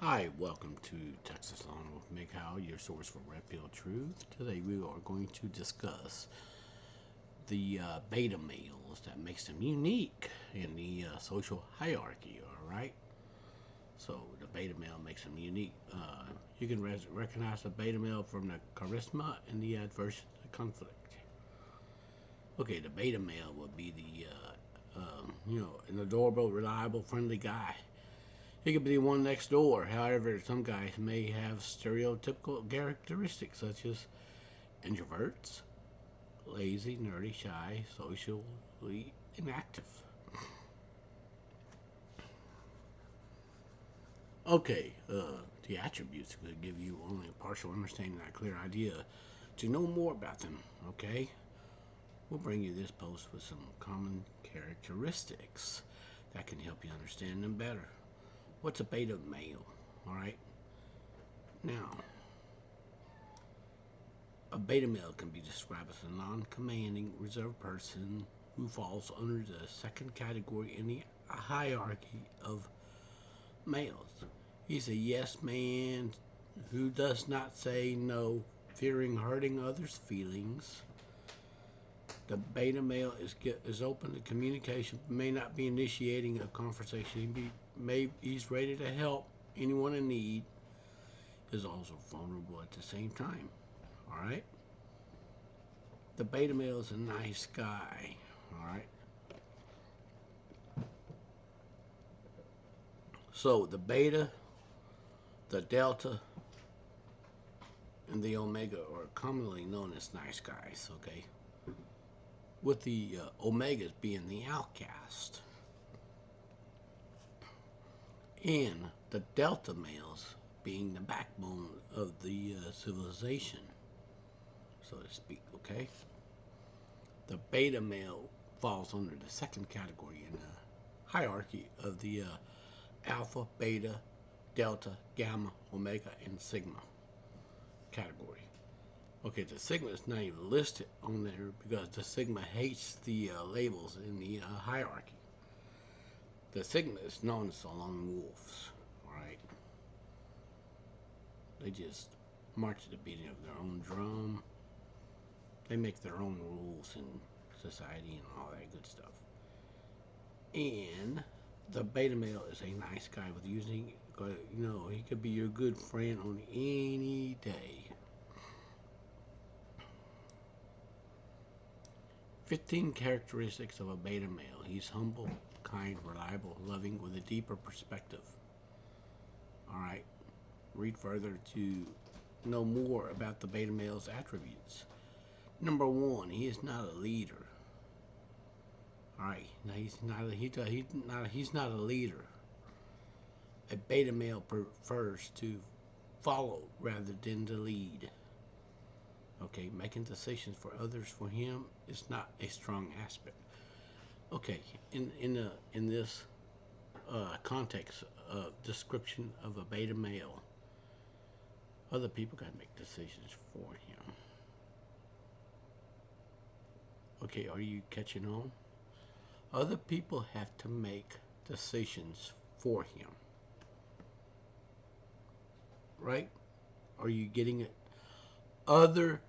Hi, welcome to Texas Lawn with Mikhail, your source for Red Pill Truth. Today we are going to discuss the beta males that makes them unique in the social hierarchy, alright? So the beta male makes them unique. You can recognize the beta male from the charisma and the adverse conflict. Okay, the beta male would be an adorable, reliable, friendly guy. He could be the one next door. However, some guys may have stereotypical characteristics such as introverts, lazy, nerdy, shy, socially inactive. Okay, the attributes could give you only a partial understanding, not a clear idea. To know more about them, okay, we'll bring you this post with some common characteristics that can help you understand them better. What's a beta male? All right. Now, a beta male can be described as a non-commanding, reserved person who falls under the second category in the hierarchy of males. He's a yes man who does not say no, fearing hurting others' feelings. The beta male is open to communication, may not be initiating a conversation. He's ready to help anyone in need. Is also vulnerable at the same time. All right. The beta male is a nice guy. All right. So the beta, the delta, and the omega are commonly known as nice guys. Okay. With the omegas being the outcast, and the delta males being the backbone of the civilization, so to speak. Okay. The beta male falls under the second category in the hierarchy of the alpha, beta, delta, gamma, omega, and sigma category. Okay, the sigma is not even listed on there because the sigma hates the labels in the hierarchy. The sigma is known as the lone wolves, right? They just march to the beating of their own drum. They make their own rules in society and all that good stuff. And the beta male is a nice guy with using, he could be your good friend on any day. 15 characteristics of a beta male. He's humble, kind, reliable, loving, with a deeper perspective. All right. Read further to know more about the beta male's attributes. Number one, he is not a leader. All right. Now he's not a leader. A beta male prefers to follow rather than to lead. Okay, making decisions for others for him is not a strong aspect. Okay, in this context description of a beta male, other people can make decisions for him. Okay, are you catching on? Other people have to make decisions for him. Right? Are you getting it? Other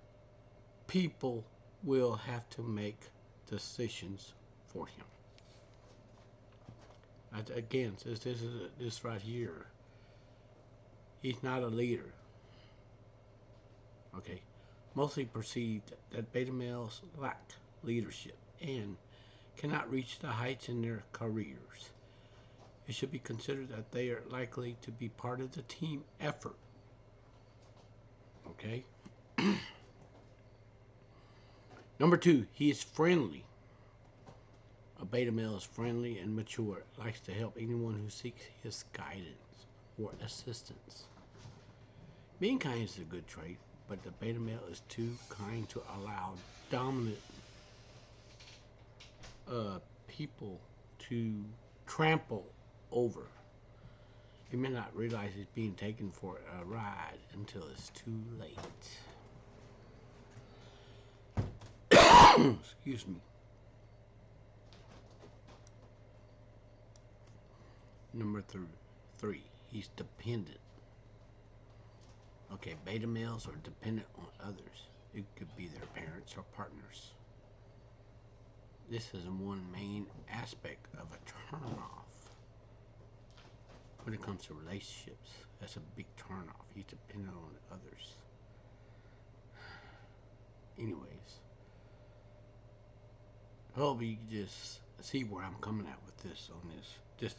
people will have to make decisions for him. Again, this right here. He's not a leader. Okay, mostly perceived that beta males lack leadership and cannot reach the heights in their careers. It should be considered that they are likely to be part of the team effort. Okay. Number two, he is friendly. A beta male is friendly and mature, likes to help anyone who seeks his guidance or assistance. Being kind is a good trait, but the beta male is too kind to allow dominant people to trample over. He may not realize he's being taken for a ride until it's too late. Excuse me. Number three, He's dependent. Okay, beta males are dependent on others. It could be their parents or partners. This is one main aspect of a turnoff when it comes to relationships. That's a big turnoff. He's dependent on others. Anyways, hope you just see where I'm coming at with this on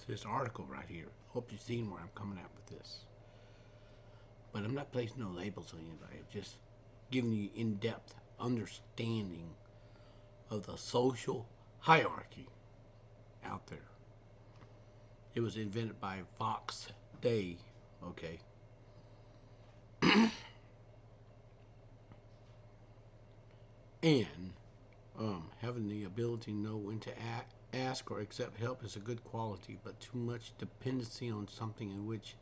this article right here. Hope you've seen where I'm coming at with this. But I'm not placing no labels on anybody. I'm just giving you in-depth understanding of the social hierarchy out there. It was invented by Fox Day, okay? And having the ability to know when to ask or accept help is a good quality, but too much dependency on something in which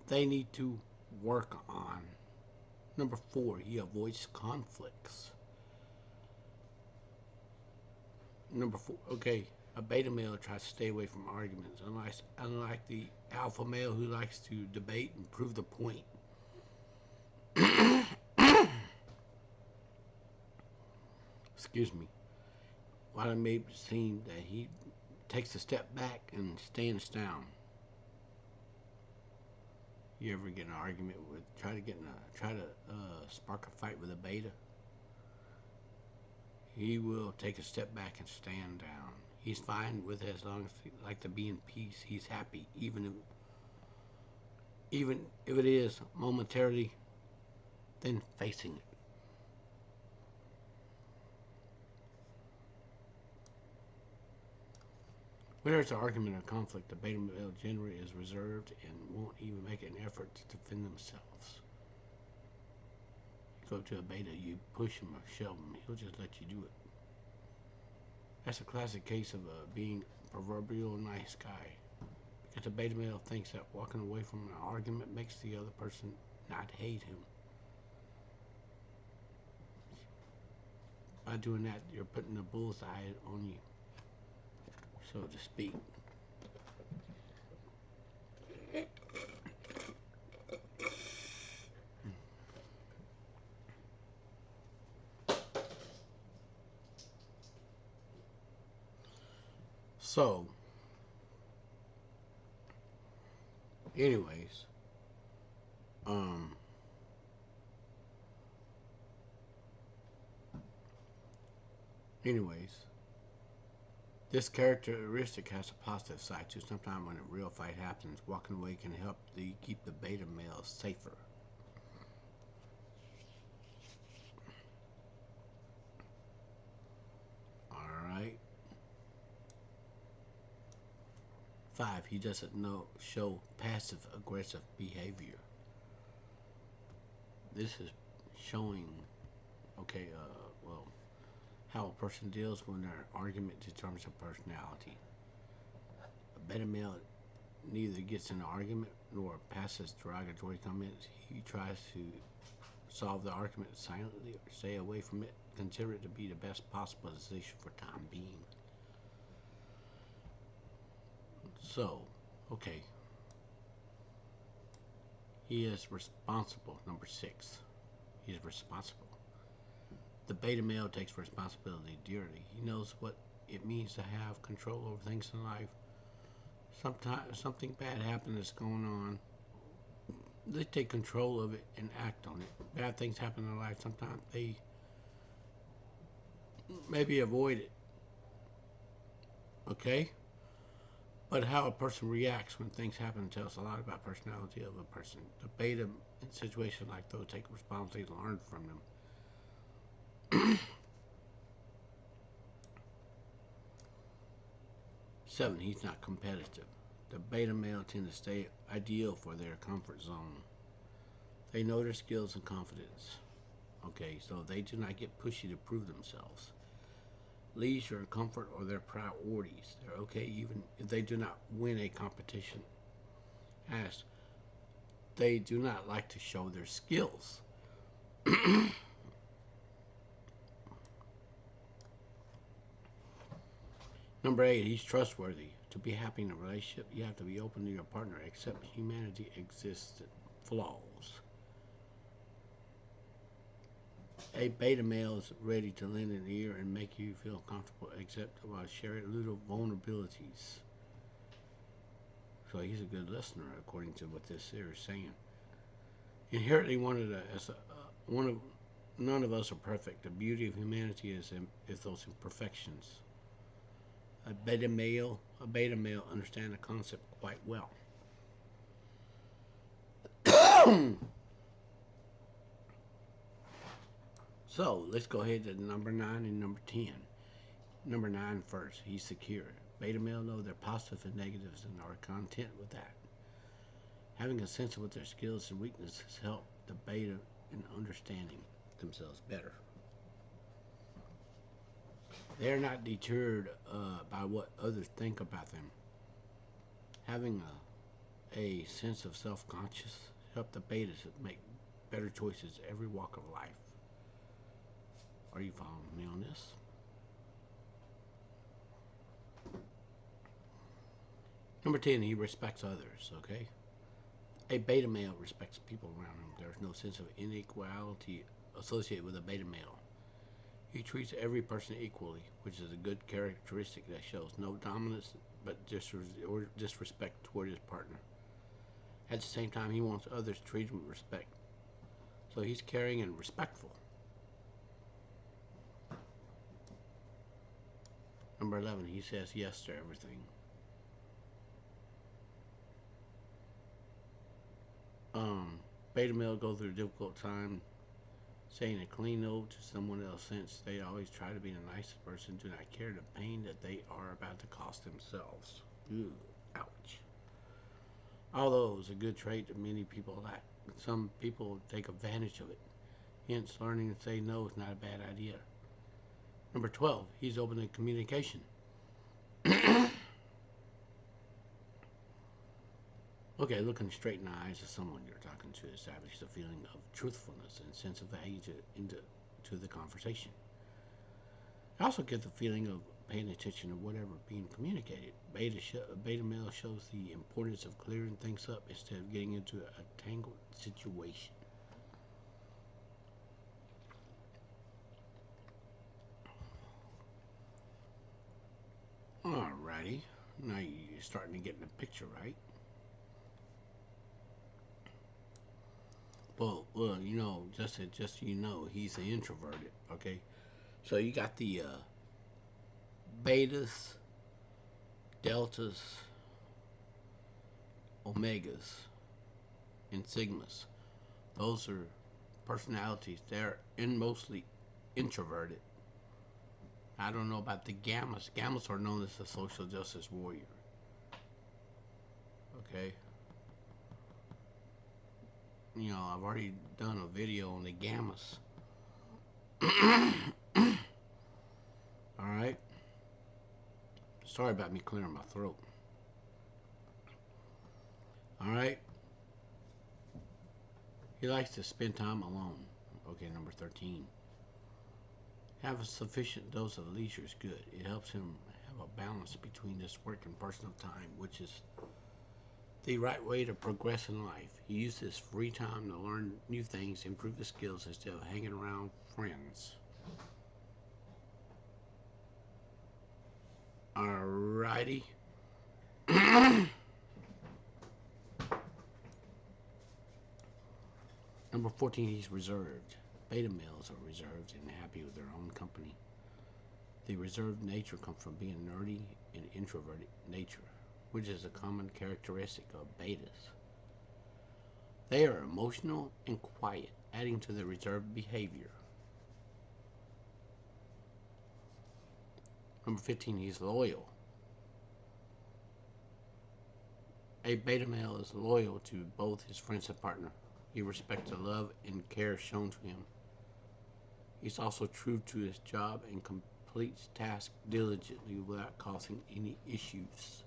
they need to work on. Number 4, he avoids conflicts. Number 4, okay, a beta male tries to stay away from arguments, unlike the alpha male who likes to debate and prove the point. Excuse me. While it may seem that he takes a step back and stands down. You ever get in an argument with, try to spark a fight with a beta? He will take a step back and stand down. He's fine with it as long as he like to be in peace. He's happy, even if it is momentarily, then facing it. When there's an argument or conflict, the beta male generally is reserved and won't even make an effort to defend themselves. You go to a beta, you push him or shove him, he'll just let you do it. That's a classic case of being a proverbial nice guy. Because the beta male thinks that walking away from an argument makes the other person not hate him. By doing that, you're putting the bullseye on you, so to speak. So, anyways, this characteristic has a positive side too. Sometimes when a real fight happens, walking away can help keep the beta male safer. Alright. 5, he doesn't show passive aggressive behavior. This is showing, okay, how a person deals when their argument determines a personality. A beta male neither gets in an argument nor passes derogatory comments. He tries to solve the argument silently or stay away from it. Consider it to be the best possible decision for time being. So, okay. He is responsible. Number 6. He is responsible. The beta male takes responsibility dearly. He knows what it means to have control over things in life. Sometimes something bad happens that's going on. They take control of it and act on it. Bad things happen in life. Sometimes they maybe avoid it. Okay? But how a person reacts when things happen tells a lot about personality of a person. The beta in situations like those take responsibility and learn from them. 7, he's not competitive. The beta male tend to stay ideal for their comfort zone. They know their skills and confidence. Okay, so they do not get pushy to prove themselves. Leisure and comfort are their priorities. They're okay even if they do not win a competition. As they do not like to show their skills. Number 8, he's trustworthy. To be happy in a relationship, you have to be open to your partner, accept humanity exists flaws. A beta male is ready to lend an ear and make you feel comfortable, except while sharing little vulnerabilities. So he's a good listener, according to what this here is saying. Inherently, none of us are perfect. The beauty of humanity is those imperfections. A beta male understands the concept quite well. So let's go ahead to number 9 and number 10. Number 9 first. He's secure. Beta male know their positives and negatives and are content with that. Having a sense of what their skills and weaknesses help the beta in understanding themselves better. They are not deterred by what others think about them. Having a sense of self-conscious help the betas make better choices every walk of life. Are you following me on this? Number 10, he respects others, okay? A beta male respects people around him. There's no sense of inequality associated with a beta male. He treats every person equally, which is a good characteristic that shows no dominance but disrespect toward his partner. At the same time, he wants others to treat him with respect. So he's caring and respectful. Number 11, he says yes to everything. Beta male go through a difficult time saying a clean no to someone else since they always try to be the nicest person, do not care the pain that they are about to cost themselves. Ooh, ouch. Although it's a good trait that many people lack, some people take advantage of it. Hence, learning to say no is not a bad idea. Number 12, he's open to communication. Okay, looking straight in the eyes of someone you're talking to establishes a feeling of truthfulness and sense of value to the conversation. I also get the feeling of paying attention to whatever being communicated. Beta male shows the importance of clearing things up instead of getting into a tangled situation. Alrighty, now you're starting to get in the picture, right? Well, you know, just so you know, he's an introverted. Okay, so you got the betas, deltas, omegas, and sigmas. Those are personalities. They're mostly introverted. I don't know about the gammas. Gammas are known as the social justice warrior. Okay. You know, I've already done a video on the gammas. Alright. Sorry about me clearing my throat. Alright. He likes to spend time alone. Okay, number 13. Have a sufficient dose of leisure is good. It helps him have a balance between this work and personal time, which is the right way to progress in life. He uses his free time to learn new things, improve his skills instead of hanging around friends. Alrighty. Number 14, he's reserved. Beta males are reserved and happy with their own company. The reserved nature comes from being nerdy and introverted nature, which is a common characteristic of betas. They are emotional and quiet, adding to their reserved behavior. Number 15, he's loyal. A beta male is loyal to both his friends and partner. He respects the love and care shown to him. He's also true to his job and completes tasks diligently without causing any issues.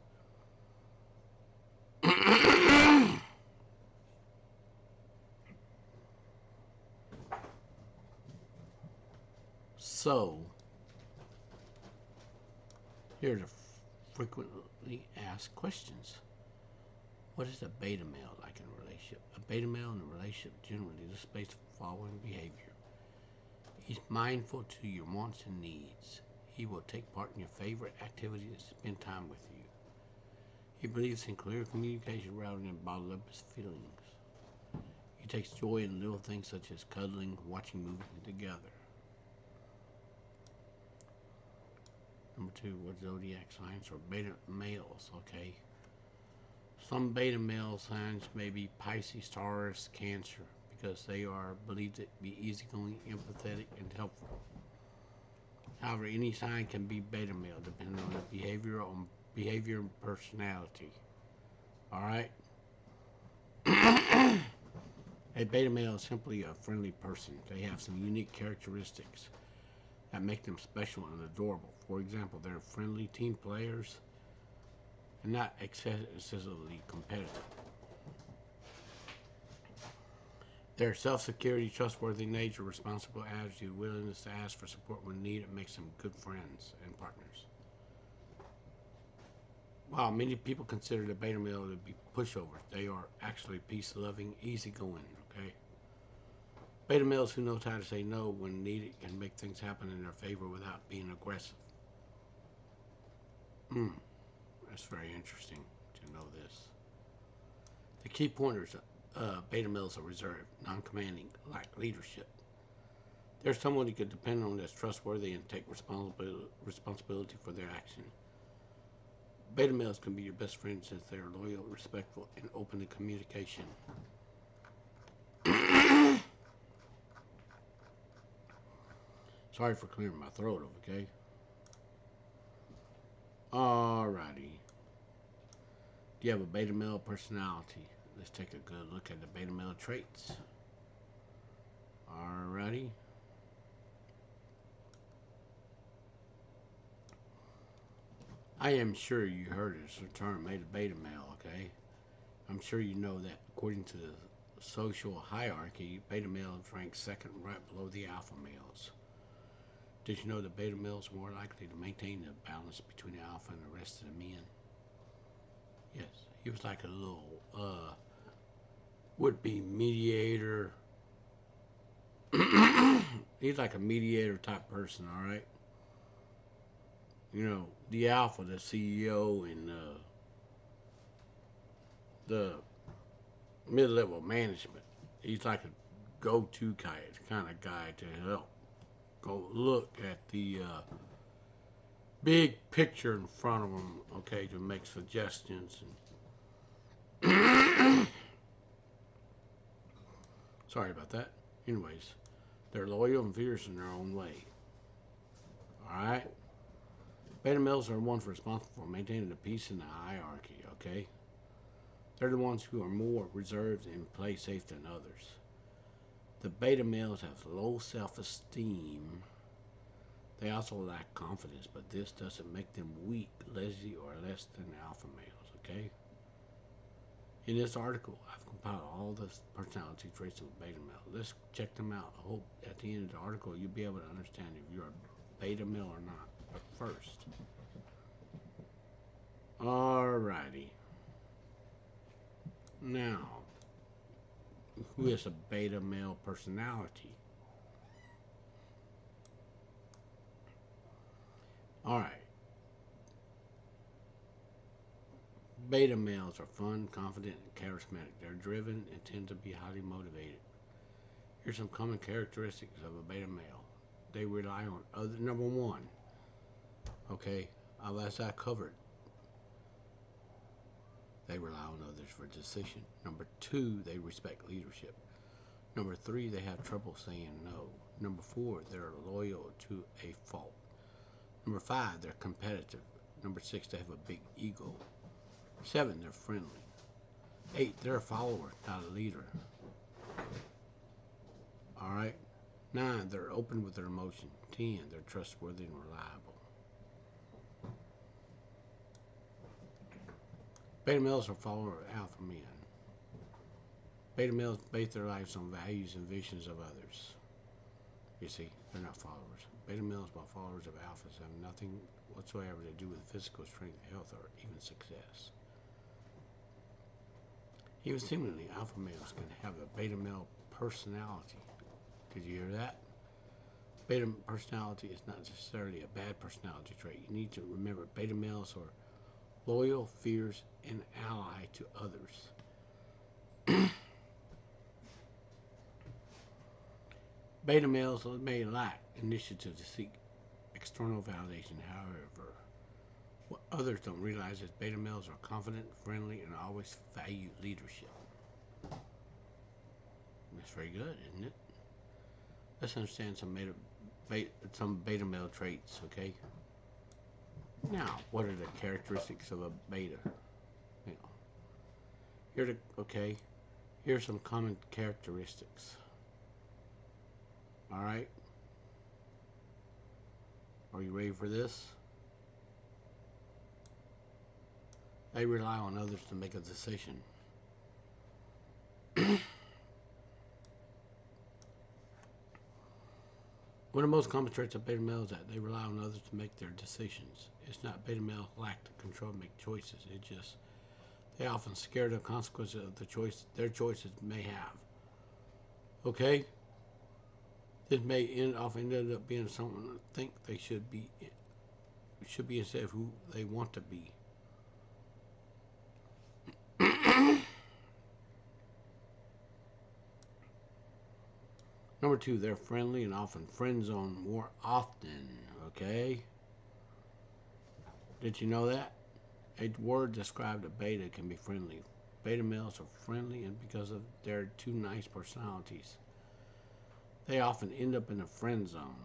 So, here are the frequently asked questions. What is a beta male like in a relationship? A beta male in a relationship generally displays the following behavior. He's mindful to your wants and needs. He will take part in your favorite activities and spend time with you. He believes in clear communication rather than bottle up his feelings. He takes joy in little things such as cuddling, watching movies together. Number 2, what zodiac signs are beta males? Okay. Some beta male signs may be Pisces, Taurus, Cancer, because they are believed to be easygoing, empathetic, and helpful. However, any sign can be beta male depending on the behavior and personality. Alright? A beta male is simply a friendly person. They have some unique characteristics that make them special and adorable. For example, they're friendly team players and not excessively competitive. Their self-security, trustworthy nature, responsible attitude, willingness to ask for support when needed makes them good friends and partners. While many people consider the beta male to be pushovers, they are actually peace-loving, easygoing, okay? Beta males who know how to say no when needed can make things happen in their favor without being aggressive. That's very interesting to know this. The key pointers, beta males are reserved, non-commanding, lack leadership. They're someone you could depend on that's trustworthy and take responsibility for their action. Beta males can be your best friends since they are loyal, respectful, and open to communication. Sorry for clearing my throat, okay? Alrighty. Do you have a beta male personality? Let's take a good look at the beta male traits. Alrighty. I am sure you heard this term, beta male, okay? I'm sure you know that according to the social hierarchy, beta males rank second right below the alpha males. Did you know that beta males are more likely to maintain the balance between the alpha and the rest of the men? Yes, he was like a little would-be mediator. He's like a mediator type person, all right? You know, the alpha, the CEO, and the mid-level management. He's like a go-to kind of guy to help go look at the big picture in front of them, okay, to make suggestions. And sorry about that. Anyways, they're loyal and fierce in their own way. Alright? Beta males are the ones responsible for maintaining the peace in the hierarchy, okay? They're the ones who are more reserved and play safe than others. The beta males have low self-esteem. They also lack confidence, but this doesn't make them weak, lazy, or less than alpha males, okay? In this article, I've compiled all the personality traits of a beta male. Let's check them out. I hope at the end of the article you'll be able to understand if you're a beta male or not. But first, alrighty. Now, who is a beta male personality? Alright. Beta males are fun, confident, and charismatic. They're driven and tend to be highly motivated. Here's some common characteristics of a beta male. They rely on other. Number one, okay, as I covered, they rely on others for decision. Number two, they respect leadership. Number three, they have trouble saying no. Number four, they're loyal to a fault. Number five, they're competitive. Number six, they have a big ego. 7, they're friendly. 8, they're a follower, not a leader. Alright? 9, they're open with their emotion. 10, they're trustworthy and reliable. Beta males are followers of alpha men. Beta males base their lives on values and visions of others. You see, they're not followers. Beta males, while followers of alphas, have nothing whatsoever to do with physical strength, health, or even success. Even seemingly, alpha males can have a beta male personality. Did you hear that? Beta personality is not necessarily a bad personality trait. You need to remember beta males are loyal, fierce, and ally to others. Beta males may lack initiative to seek external validation. However, what others don't realize is beta males are confident, friendly, and always value leadership. That's very good, isn't it? Let's understand some beta male traits, okay? Now, what are the characteristics of a beta male? Here's some common characteristics. All right? Are you ready for this? They rely on others to make a decision. One of the most common traits of beta males is that they rely on others to make their decisions. It's not beta males lack the control to make choices. It's just they often scared of the consequences of their choices may have. Okay? This may often end up being someone think they should be instead of who they want to be. Number 2, they're friendly and often friend zone more often. Okay? Did you know that? A word described a beta can be friendly. Beta males are friendly, and because of their two nice personalities, they often end up in a friend zone.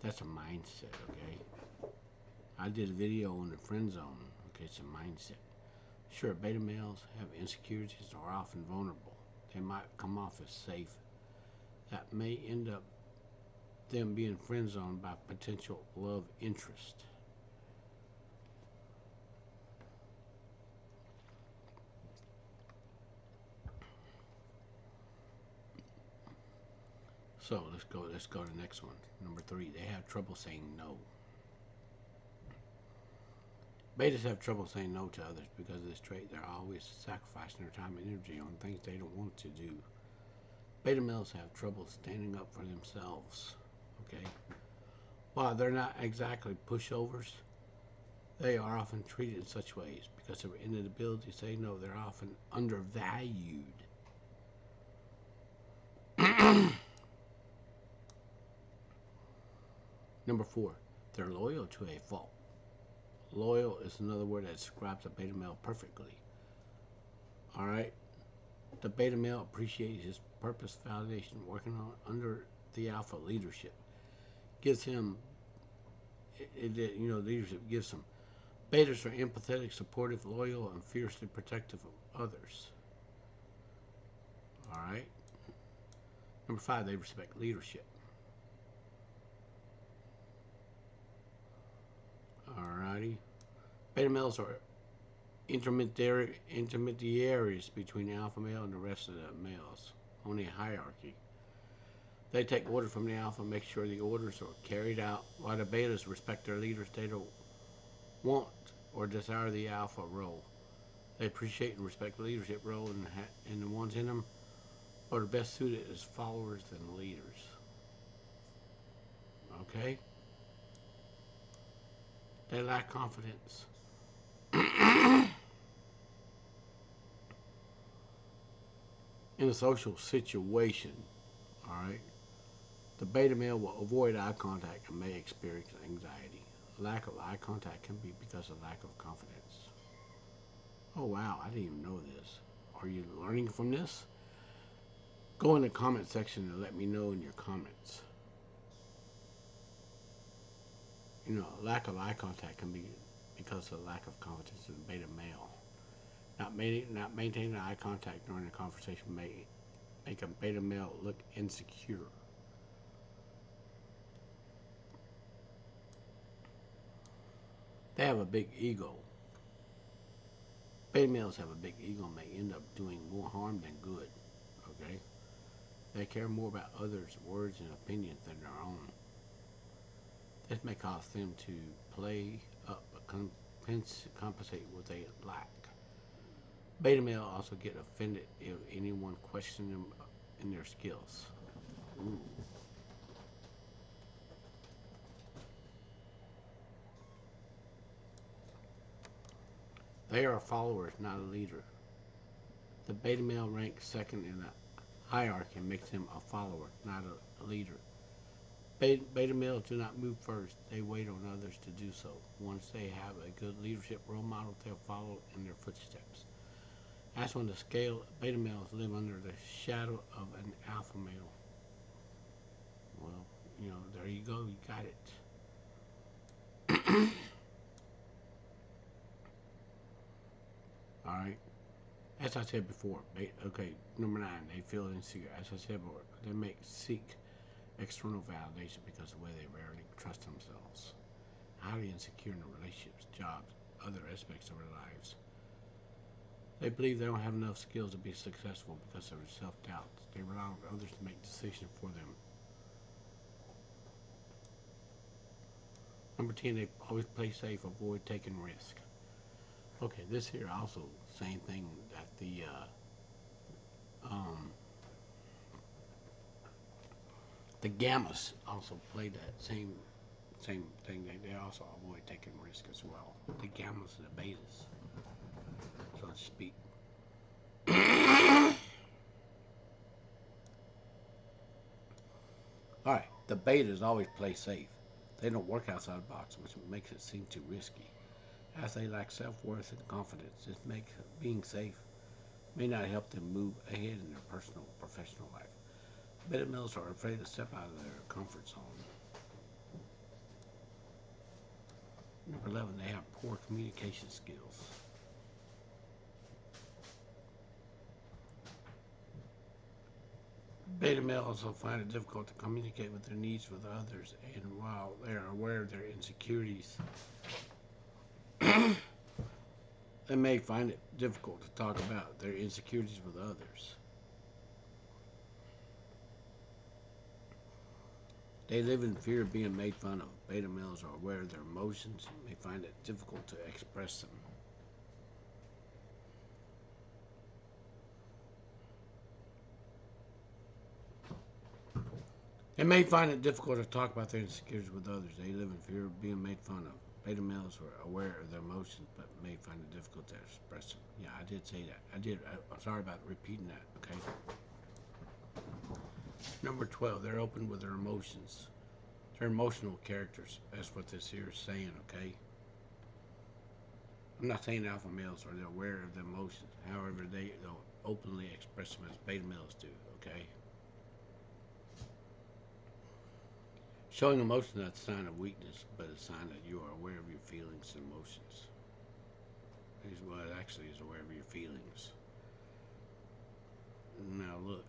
That's a mindset, okay? I did a video on the friend zone. Okay, it's a mindset. Sure, beta males have insecurities and are often vulnerable. They might come off as safe. That may end up them being friend zoned by potential love interest. So let's go to the next one. Number 3, they have trouble saying no. Betas have trouble saying no to others because of this trait. They're always sacrificing their time and energy on things they don't want to do. Beta males have trouble standing up for themselves. Okay? While they're not exactly pushovers, they are often treated in such ways because of their inability to say no. They're often undervalued. Number 4, they're loyal to a fault. Loyal is another word that describes a beta male perfectly. All right? The beta male appreciates his purpose, validation, working on under the alpha leadership. Gives him, leadership gives him. Betas are empathetic, supportive, loyal, and fiercely protective of others. All right? Number 5, they respect leadership. All righty? Beta males are intermediaries between the alpha male and the rest of the males on a hierarchy. They take orders from the alpha and make sure the orders are carried out, while the betas respect their leaders. They don't want or desire the alpha role. They appreciate and respect the leadership role, and the ones in them are the best suited as followers than leaders. Okay? They lack confidence. In a social situation, all right, the beta male will avoid eye contact and may experience anxiety. Lack of eye contact can be because of lack of confidence. Oh wow, I didn't even know this. Are you learning from this? Go in the comment section and let me know in your comments. Lack of eye contact can be because of lack of confidence in the beta male. Not maintaining eye contact during a conversation may make a beta male look insecure. They have a big ego. Beta males have a big ego and may end up doing more harm than good. Okay? They care more about others' words and opinions than their own. This may cause them to play up, compensate what they lack. Beta male also get offended if anyone questions them in their skills. Ooh. They are followers, not a leader. The beta male ranks second in the hierarchy makes him a follower, not a leader. Beta males do not move first. They wait on others to do so. Once they have a good leadership role model, they'll follow in their footsteps. As on the scale, beta males live under the shadow of an alpha male. Well, there you go. You got it. All right. As I said before, okay, number 9, they feel insecure. As I said before, they seek external validation because of the way they rarely trust themselves. Highly insecure in their relationships, jobs, other aspects of their lives. They believe they don't have enough skills to be successful because of their self-doubt. They rely on others to make decisions for them. Number 10, they always play safe, avoid taking risk. Okay, this here also same thing that the gammas also play that same thing. They also avoid taking risk as well. The gammas and the betas, so to speak. All right, the betas always play safe. They don't work outside the box, which makes it seem too risky. As they lack self-worth and confidence, this makes being safe may not help them move ahead in their personal or professional life. Beta males are afraid to step out of their comfort zone. Number 11, they have poor communication skills. Beta males also find it difficult to communicate with their needs with others, and while they are aware of their insecurities, they may find it difficult to talk about their insecurities with others. They live in fear of being made fun of. Beta males are aware of their emotions and may find it difficult to express them. They may find it difficult to talk about their insecurities with others. They live in fear of being made fun of. Beta males are aware of their emotions, but may find it difficult to express them. Yeah, I did say that. I'm sorry about repeating that, okay? Number 12, they're open with their emotions. They're emotional characters. That's what this here is saying, okay? I'm not saying alpha males are aware of their emotions. However, they'll openly express them as beta males do, okay? Showing emotion is not a sign of weakness, but a sign that you are aware of your feelings and emotions. Well, it actually is aware of your feelings. Now look,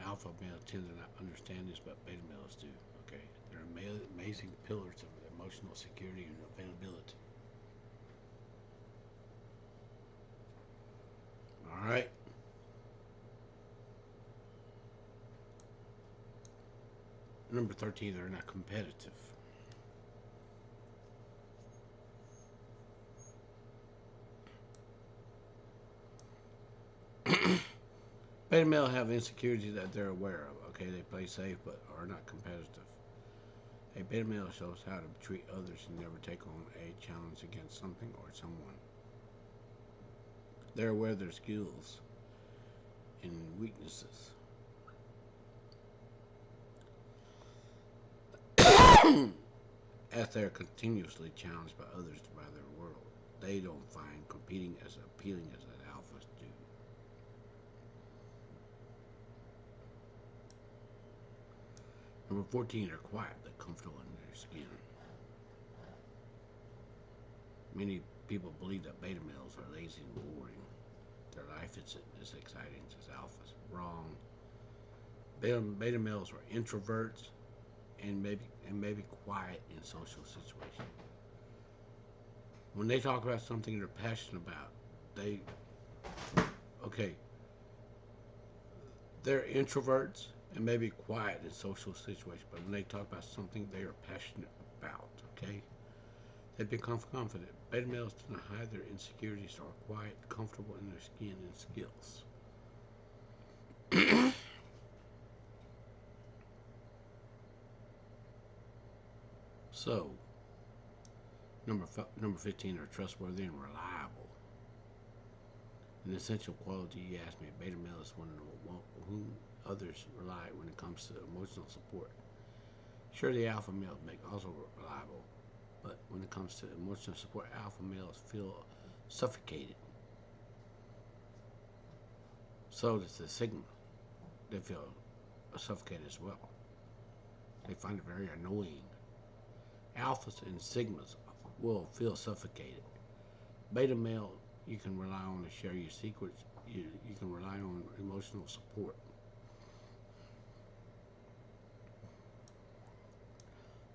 alpha males tend to not understand this, but beta males do. Okay, they're amazing pillars of emotional security and availability. All right. Number 13, they're not competitive. Beta male have insecurities that they're aware of. Okay, they play safe but are not competitive. A beta male shows how to treat others and never take on a challenge against something or someone. They're aware of their skills and weaknesses. As they are continuously challenged by others by their world, they don't find competing as appealing as the alphas do. Number 14 are quiet but comfortable in their skin. Many people believe that beta males are lazy and boring. Their life isn't as exciting as alphas. Wrong. Beta males are introverts and maybe quiet in social situations. When they talk about something they're passionate about, they okay. They're introverts and maybe quiet in social situations, but when they talk about something they are passionate about, okay, they become confident. Beta males tend to hide their insecurities, are quiet, comfortable in their skin and skills. So, number 15 are trustworthy and reliable. An essential quality, you ask me, beta male is one of whom others rely when it comes to emotional support. Sure, the alpha males make also reliable, but when it comes to emotional support, alpha males feel suffocated. So does the sigma. They feel suffocated as well. They find it very annoying. Alphas and sigmas will feel suffocated. Beta male, you can rely on to share your secrets. You can rely on emotional support.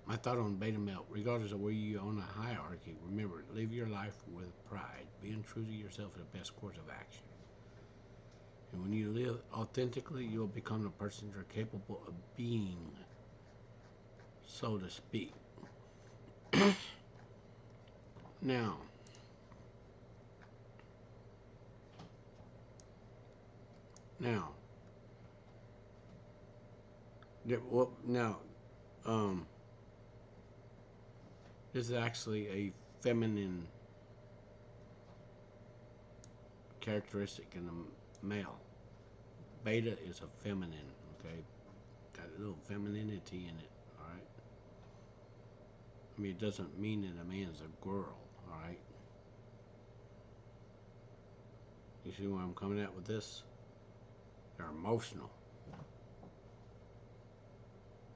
My thought on beta male, regardless of where you are on a hierarchy, remember, live your life with pride. Being true to yourself is the best course of action. And when you live authentically, you'll become the person you're capable of being, so to speak. Now, now, now, um, this is actually a feminine characteristic in a male. Beta is a feminine, okay? Got a little femininity in it, alright? I mean, it doesn't mean that a man's a girl, alright? You see where I'm coming at with this? They're emotional.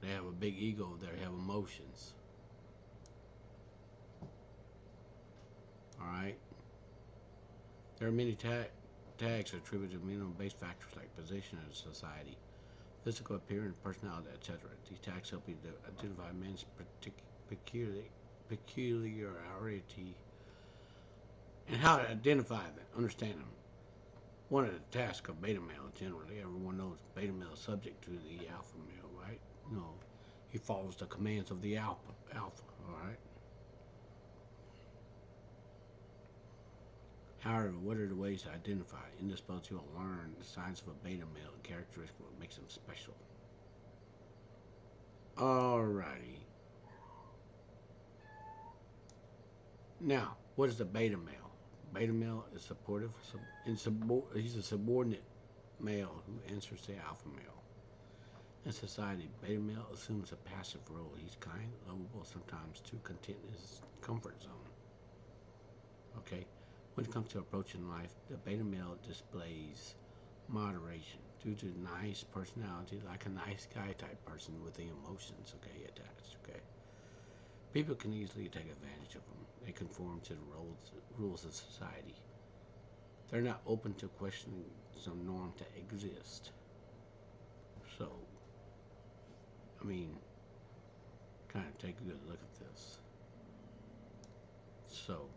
They have a big ego. They have emotions. Alright? There are many tags attributed to mental-based factors like position in society, physical appearance, personality, etc. These tags help you to identify men's peculiarity and how to identify them, understand them. One of the tasks of beta male, generally, everyone knows beta male is subject to the alpha male, right? No, he follows the commands of the alpha, all right? However, what are the ways to identify? In this book, you'll learn the signs of a beta male and characteristics what makes them special. Alrighty. Now, what is a beta male? Beta male is supportive. He's a subordinate male who answers to alpha male. In society, beta male assumes a passive role. He's kind, lovable, sometimes too content in his comfort zone. Okay? When it comes to approaching life, the beta male displays moderation due to nice personality, like a nice guy type person with the emotions, okay, attached, okay? People can easily take advantage of them. They conform to the rules of society. They're not open to questioning some norm to exist. So, I mean, kind of take a good look at this. So,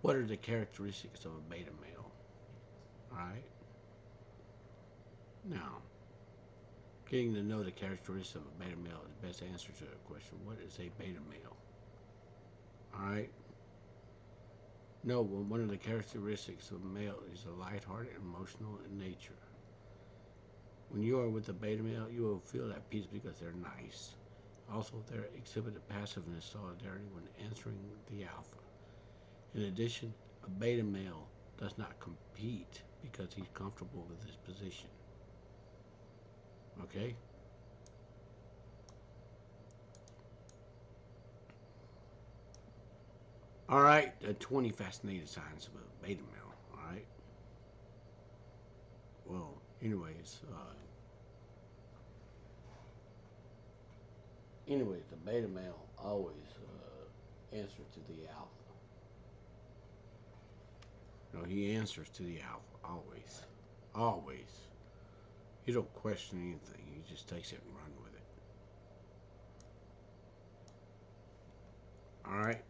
what are the characteristics of a beta male? Alright? Now, getting to know the characteristics of a beta male is the best answer to the question, what is a beta male? Alright? No, well, one of the characteristics of a male is a lighthearted, emotional in nature. When you are with a beta male, you will feel at peace because they're nice. Also, they exhibit a passiveness, solidarity when answering the alpha. In addition, a beta male does not compete because he's comfortable with his position. Okay? Alright, the 20 fascinating signs of a beta male. Alright? Well, anyways, the beta male always answers to the alpha. No, he answers to the alpha, always. Always. You don't question anything, he just takes it and runs with it. Alright?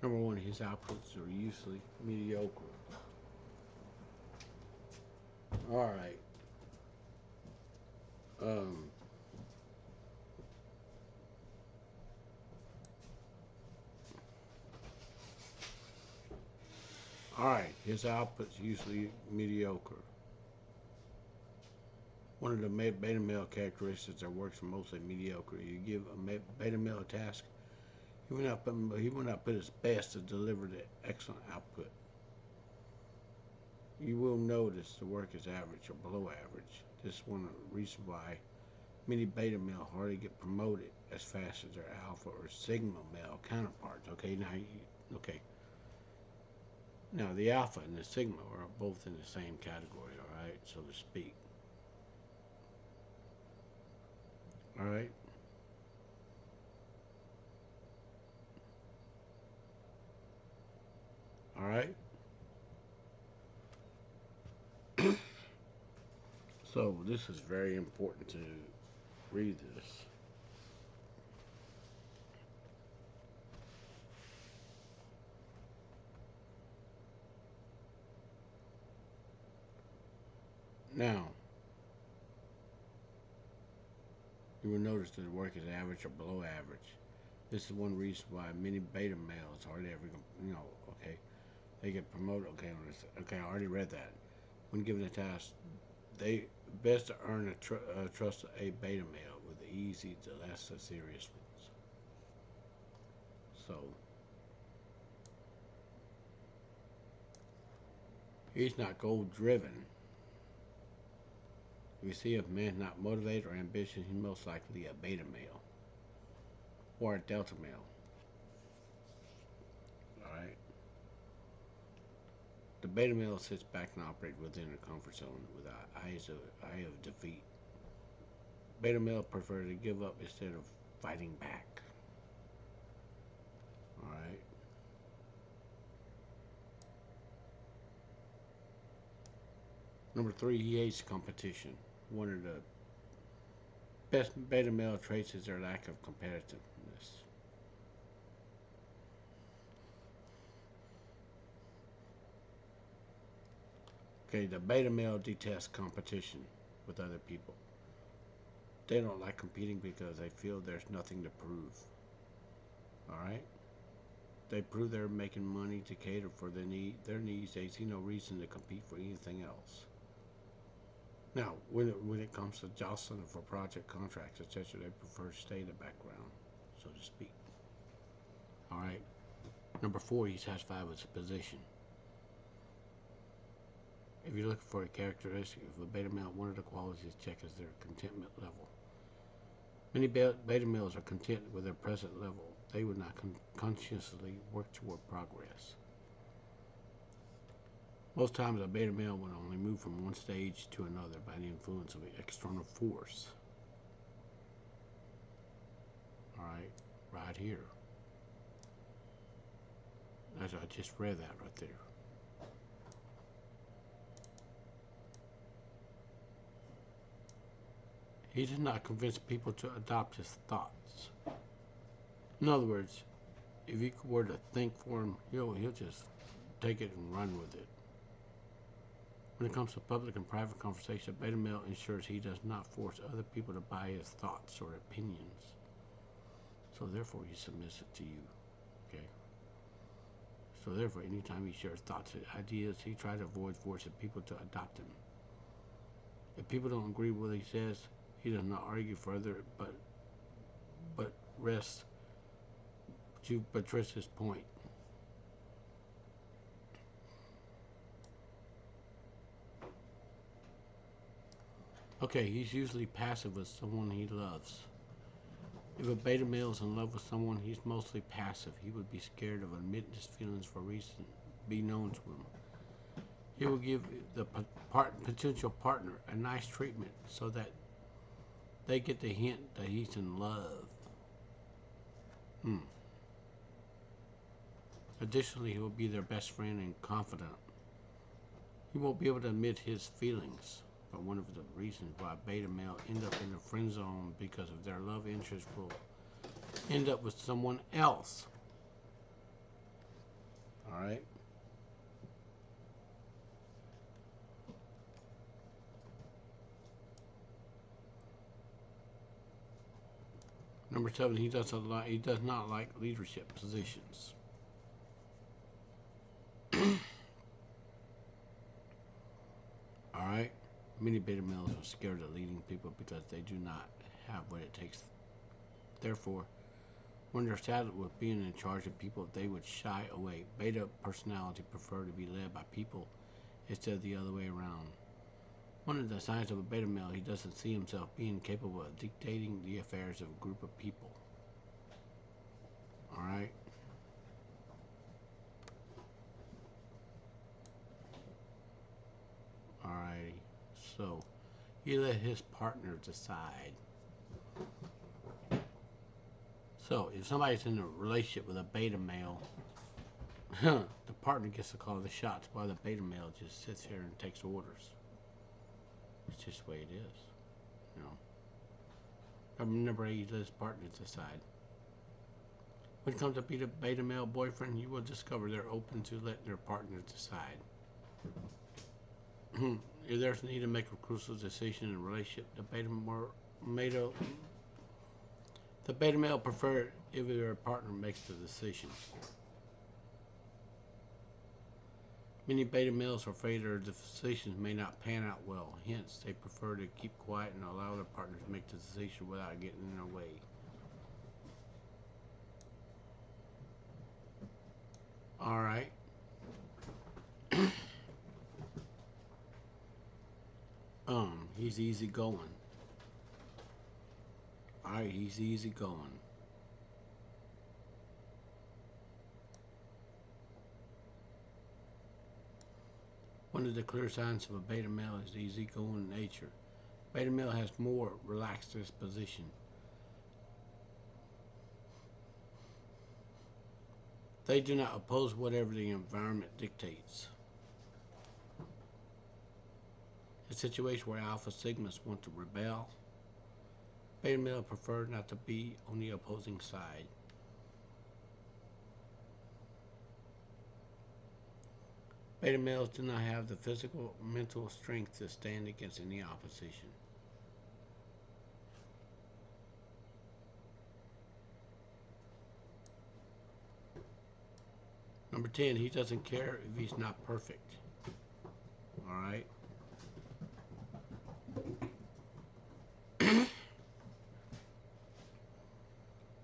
Number one, his outputs are usually mediocre. All right. Um, all right. His outputs usually mediocre. One of the beta male characteristics that works mostly mediocre. You give a beta male a task, he will not put his best to deliver the excellent output. You will notice the work is average or below average. This is one of the reasons why many beta male hardly get promoted as fast as their alpha or sigma male counterparts. Okay. Now the alpha and the sigma are both in the same category, all right, so to speak. All right. All right. So this is very important to read this. Now, you will notice that the work is average or below average. This is one reason why many beta males hardly ever, okay, they get promoted. Okay, I already read that. When given a task, they best to earn trust a beta male with the easy to less serious ones. So he's not goal driven. If you see a man not motivated or ambitious, he's most likely a beta male or a delta male. All right. The beta male sits back and operates within a comfort zone with an eye of defeat. Beta male prefer to give up instead of fighting back. All right. Number three, he hates competition. One of the best beta male traits is their lack of competitiveness. Okay, the beta male detests competition with other people. They don't like competing because they feel there's nothing to prove. All right? They prove they're making money to cater for their needs. They see no reason to compete for anything else. Now, when it comes to jostling for project contracts, etc., they prefer to stay in the background, so to speak. All right. Number four, he's satisfied with his position. If you're looking for a characteristic of a beta male, one of the qualities checked is their contentment level. Many beta males are content with their present level. They would not consciously work toward progress. Most times, a beta male would only move from one stage to another by the influence of an external force. All right, right here. As I just read that right there. He does not convince people to adopt his thoughts. In other words, if you were to think for him, he'll just take it and run with it. When it comes to public and private conversation, beta male ensures he does not force other people to buy his thoughts or opinions. So therefore, he's submissive to you. Okay. So therefore, anytime he shares thoughts and ideas, he tries to avoid forcing people to adopt them. If people don't agree with what he says, he does not argue further, but rests to buttress his point. Okay, he's usually passive with someone he loves. If a beta male is in love with someone, he's mostly passive. He would be scared of admitting his feelings for a reason be known to him. He will give the potential partner a nice treatment so that they get the hint that he's in love. Additionally, he will be their best friend and confidant. He won't be able to admit his feelings. But one of the reasons why beta male end up in the friend zone because of their love interest will end up with someone else. All right. Number 7, he does not like leadership positions. All right. Many beta males are scared of leading people because they do not have what it takes. Therefore, when they're saddled with being in charge of people, they would shy away. Beta personality prefer to be led by people instead of the other way around. One of the signs of a beta male, he doesn't see himself being capable of dictating the affairs of a group of people. All right. All right. So he let his partner decide. So if somebody's in a relationship with a beta male, the partner gets to call the shots while the beta male just sits here and takes orders. It's just the way it is, you know. Remember, he let his partner decide. When it comes to beta male boyfriend, you will discover they're open to letting their partners decide. If there's a need to make a crucial decision in a relationship, male, the beta male prefer if their partner makes the decision. Many beta males are afraid their decisions may not pan out well. Hence, they prefer to keep quiet and allow their partner to make the decision without getting in their way. All right. He's easy going. All right, he's easy going. One of the clear signs of a beta male is easygoing nature. Beta male has more relaxed disposition. They do not oppose whatever the environment dictates. A situation where alpha sigmas want to rebel, beta male prefer not to be on the opposing side. Beta males do not have the physical mental strength to stand against any opposition. Number 10, he doesn't care if he's not perfect. All right.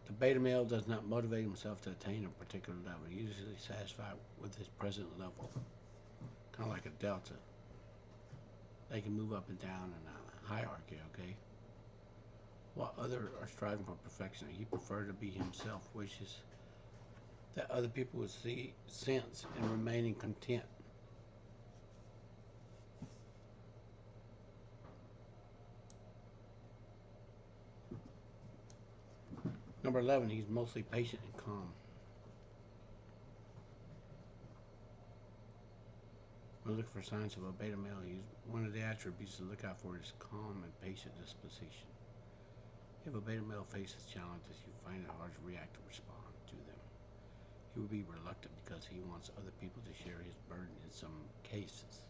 The beta male does not motivate himself to attain a particular level. He is usually satisfied with his present level. Kind of like a delta. They can move up and down in a hierarchy, okay? While others are striving for perfection, he prefers to be himself, wishes that other people would see sense in remaining content. Number 11, he's mostly patient and calm. When looking for signs of a beta male, one of the attributes to look out for is calm and patient disposition. If a beta male faces challenges, you find it hard to react or respond to them. He will be reluctant because he wants other people to share his burden in some cases.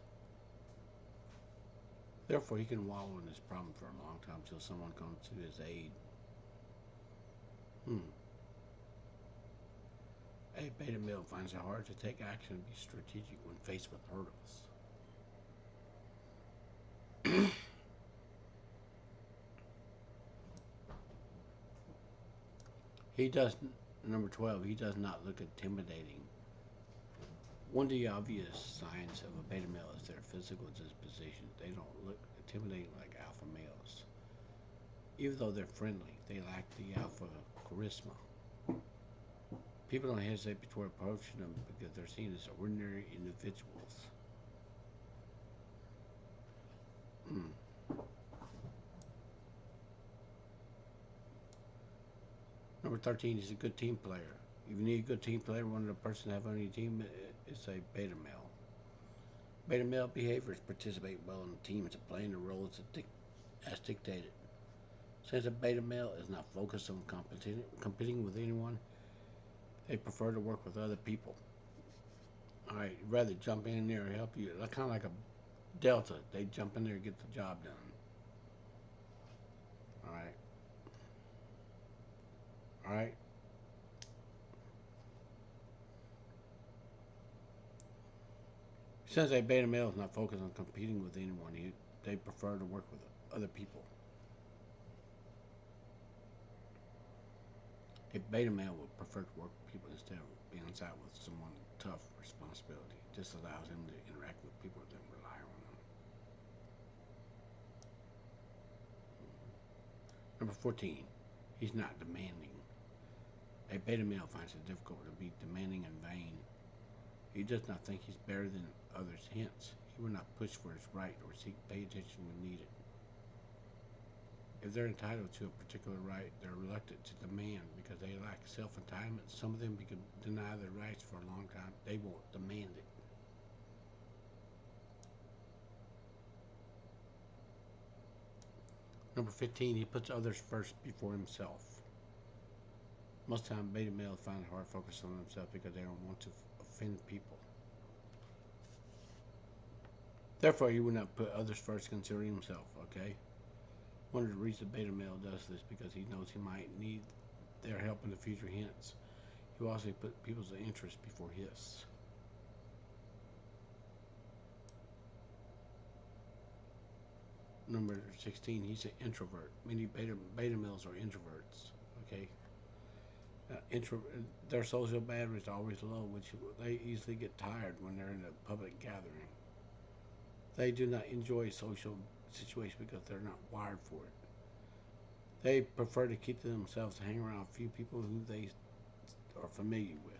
Therefore, he can wallow in his problem for a long time until someone comes to his aid. A beta male finds it hard to take action and be strategic when faced with hurdles. He does, number 12, he does not look intimidating. One of the obvious signs of a beta male is their physical disposition. They don't look intimidating like alpha males. Even though they're friendly, they lack the alpha charisma. People don't hesitate before approaching them because they're seen as ordinary individuals. Number 13 is a good team player. If you need a good team player, one of the person to have on your team is a beta male. Beta male behaviors participate well in teams and playing the roles as dictated. Since a beta male is not focused on competing with anyone, they prefer to work with other people. All right, rather jump in there and help you. Like, kind of like a delta. They jump in there and get the job done. All right. All right. Since a beta male is not focused on competing with anyone, they prefer to work with other people. A beta male would prefer to work with people instead of being inside with someone with tough responsibility. This allows him to interact with people that rely on them. Number 14, he's not demanding. A beta male finds it difficult to be demanding in vain. He does not think he's better than others, hence, he will not push for his right or seek pay attention when needed. If they're entitled to a particular right, they're reluctant to demand because they lack self-entitlement. Some of them can deny their rights for a long time. They won't demand it. Number 15, he puts others first before himself. Most times, beta males find it hard to focus on themselves because they don't want to offend people. Therefore, he will not put others first considering himself, okay? One of the reasons beta male does this because he knows he might need their help in the future, hence, he will also put people's interests before his. Number 16, he's an introvert. Many beta males are introverts, okay? Intro, their social battery is always low, which they easily get tired when they're in a public gathering. They do not enjoy social situations because they're not wired for it. They prefer to keep to themselves and hang around a few people who they are familiar with.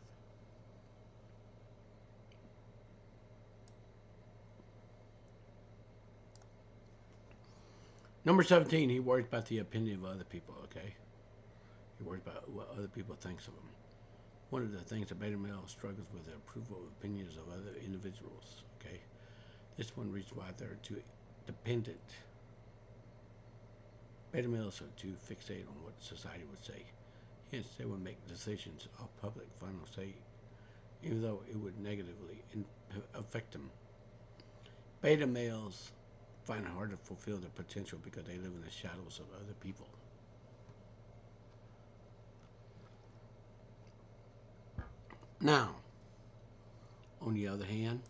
Number 17, he worries about the opinion of other people, okay? He worries about what other people think of him. One of the things a beta male struggles with is the approval of opinions of other individuals, okay? This one reason why they're too dependent. Beta males are too fixated on what society would say. Hence, they will make decisions of public final say, even though it would negatively affect them. Beta males find it hard to fulfill their potential because they live in the shadows of other people. Now, on the other hand,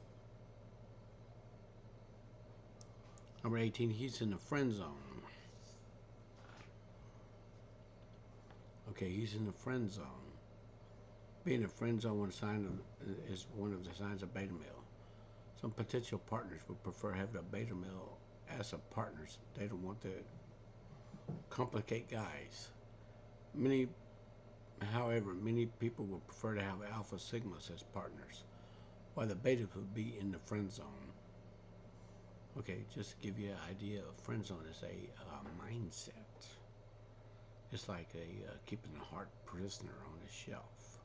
number 18, he's in the friend zone. Okay, he's in the friend zone. Being a friend zone is one of the signs of beta male. Some potential partners would prefer having a beta male as a partners. They don't want to complicate guys. Many people would prefer to have alpha sigmas as partners, while the betas would be in the friend zone. Okay, just to give you an idea, of friend zone is a mindset. It's like keeping a heart prisoner on a shelf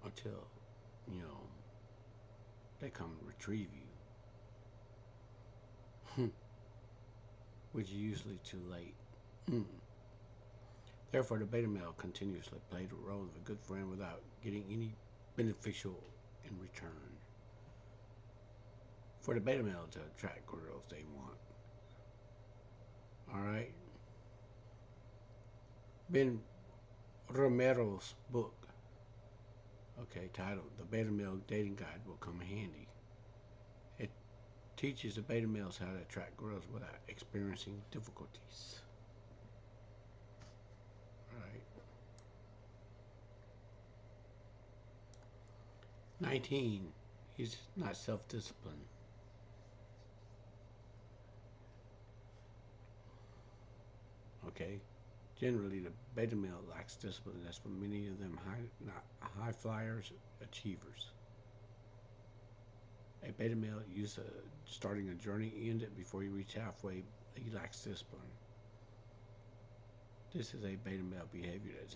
until, you know, they come and retrieve you, which is usually too late. Therefore, the beta male continuously played the role of a good friend without getting any beneficial in return. For the beta male to attract girls they want. Alright? Ben Romero's book, okay, titled The Beta Male Dating Guide, will come in handy. It teaches the beta males how to attract girls without experiencing difficulties. Alright. 19. He's not self-disciplined. Okay? Generally, the beta male lacks discipline. That's for many of them high flyers, achievers. A beta male used to starting a journey ended before you reach halfway. He lacks discipline. This is a beta male behavior that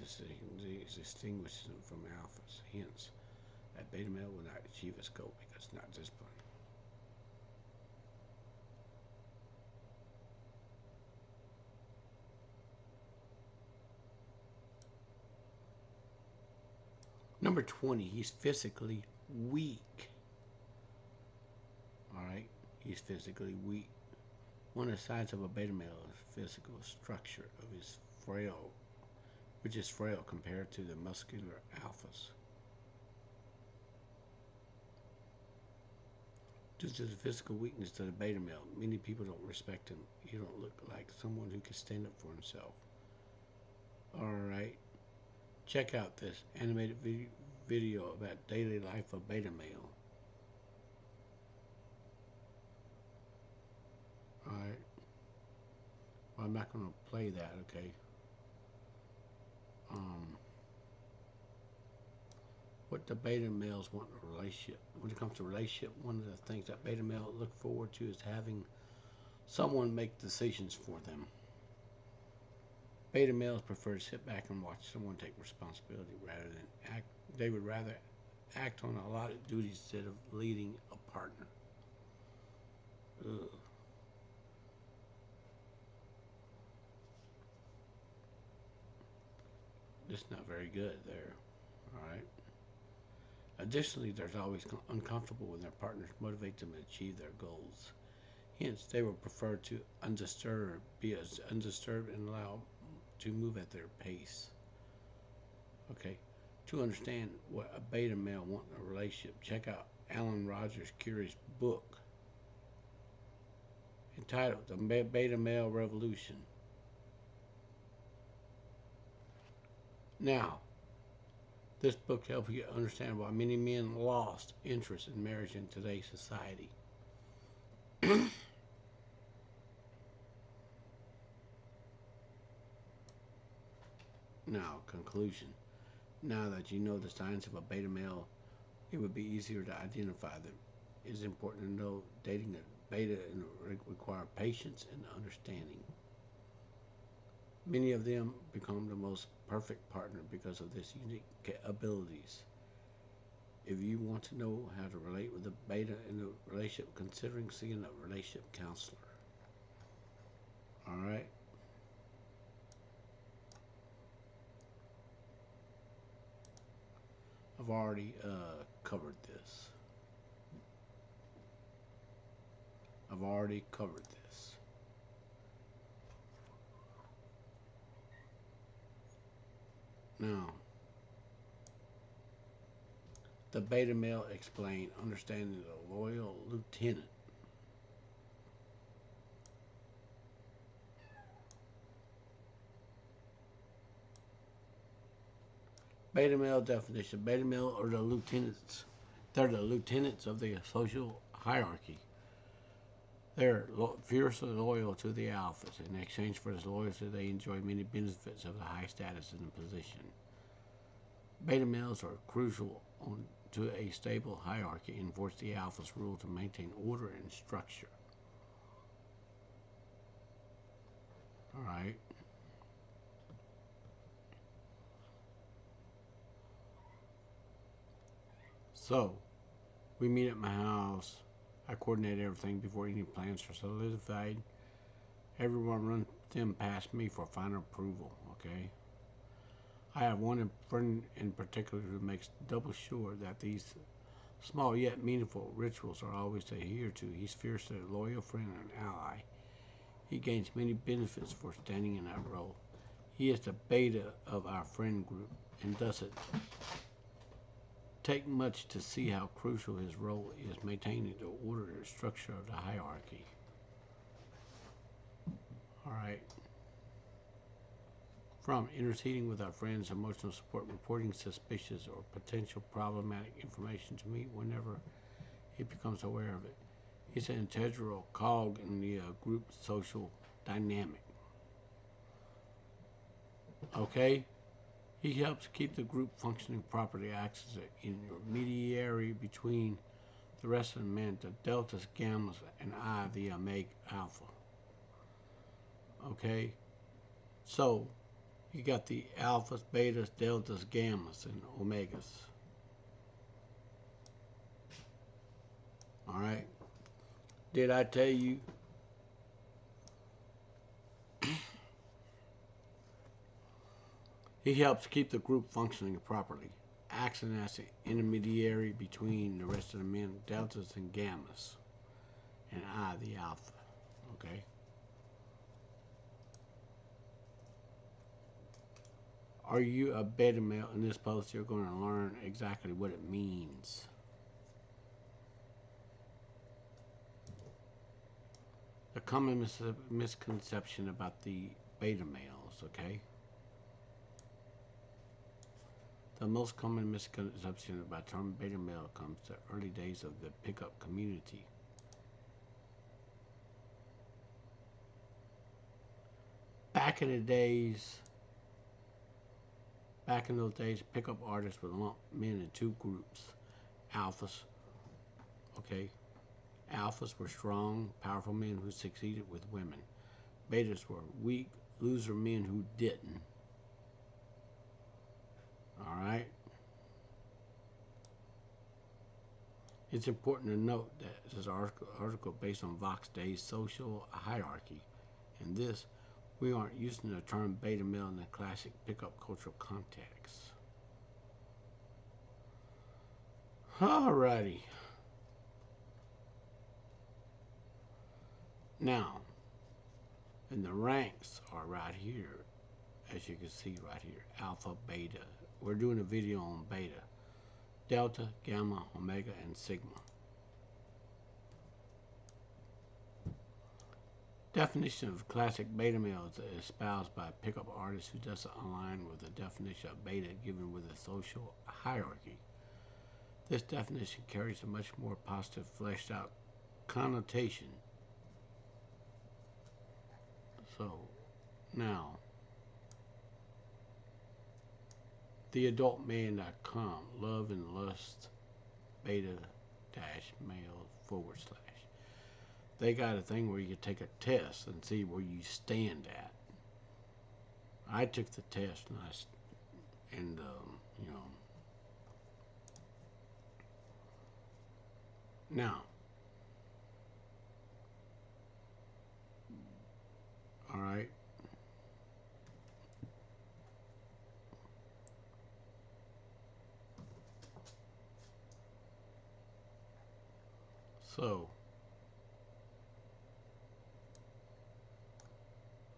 distinguishes him from alphas. Hence, a beta male will not achieve his goal because it's not disciplined. Number 20, he's physically weak. All right, he's physically weak. One of the signs of a beta male is physical structure of his frail, which is frail compared to the muscular alphas. Due to the physical weakness of the beta male, many people don't respect him. He don't look like someone who can stand up for himself. Alright, check out this animated video about daily life of beta male. Alright, well, I'm not going to play that, okay? What the beta males want in a relationship. When it comes to relationship, one of the things that beta males look forward to is having someone make decisions for them. Beta males prefer to sit back and watch someone take responsibility rather than act. They would rather act on allotted duties instead of leading a partner. Ugh. It's not very good there. All right. Additionally, there's always uncomfortable when their partners motivate them to achieve their goals. Hence, they would prefer to be as undisturbed and allow to move at their pace. Okay. To understand what a beta male wants in a relationship, check out Alan Rogers' curious book entitled The Beta Male Revolution. Now, this book helps you understand why many men lost interest in marriage in today's society. Now, conclusion. Now that you know the signs of a beta male, it would be easier to identify them. It is important to know dating a beta requires patience and understanding. Many of them become the most perfect partner because of this unique abilities. If you want to know how to relate with a beta in a relationship, considering seeing a relationship counselor. All right. I've already covered this. Now, the beta male explained understanding the loyal lieutenant. Beta male definition. Beta male are the lieutenants. They're the lieutenants of the social hierarchy. They're fiercely loyal to the alphas. In exchange for this loyalty, they enjoy many benefits of the high status and position. Beta males are crucial to a stable hierarchy and enforce the alpha's rule to maintain order and structure. All right. So, we meet at my house. I coordinate everything before any plans are solidified. Everyone runs them past me for final approval, okay? I have one friend in particular who makes double sure that these small yet meaningful rituals are always adhered to. He's fiercely a loyal friend and ally. He gains many benefits for standing in that role. He is the beta of our friend group and doesn't take much to see how crucial his role is maintaining the order and structure of the hierarchy. All right. From interceding with our friends, emotional support, reporting suspicious or potential problematic information to me whenever he becomes aware of it. He's an integral cog in the group social dynamic. Okay? He helps keep the group functioning properly, acts as an intermediary between the rest of the men, the deltas, gammas, and I, the omega alpha. Okay? So, you got the alphas, betas, deltas, gammas, and omegas. All right? Did I tell you? He helps keep the group functioning properly. acting as an intermediary between the rest of the men, deltas and gammas, and I, the alpha. Okay. Are you a beta male? In this post, you're going to learn exactly what it means. The common misconception about the beta males, okay? The most common misconception about the term beta male comes to early days of the pickup community. Back in those days, pickup artists would lump men in two groups. Alphas, okay? Alphas were strong, powerful men who succeeded with women. Betas were weak, loser men who didn't. All right? It's important to note that this is an article based on Vox Day's social hierarchy. In this, we aren't using the term beta male in the classic pickup cultural context. Alrighty. Now, and the ranks are right here, as you can see right here, alpha, beta. We're doing a video on beta, delta, gamma, omega, and sigma. Definition of classic beta male is espoused by a pickup artist who doesn't align with the definition of beta given with a social hierarchy. This definition carries a much more positive, fleshed out connotation. So, now, theadultman.com, love and lust beta male / They got a thing where you can take a test and see where you stand at. I took the test and you know. Now, all right. So,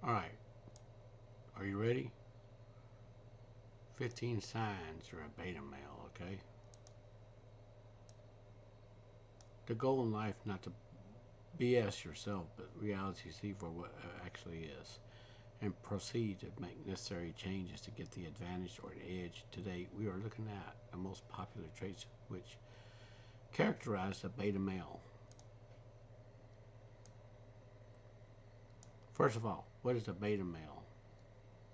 all right. Are you ready? 15 signs you're a beta male, okay? The goal in life not to BS yourself, but reality see for what it actually is, and proceed to make necessary changes to get the advantage or the edge. Today, we are looking at the most popular traits which characterize a beta male. First of all, what is a beta male?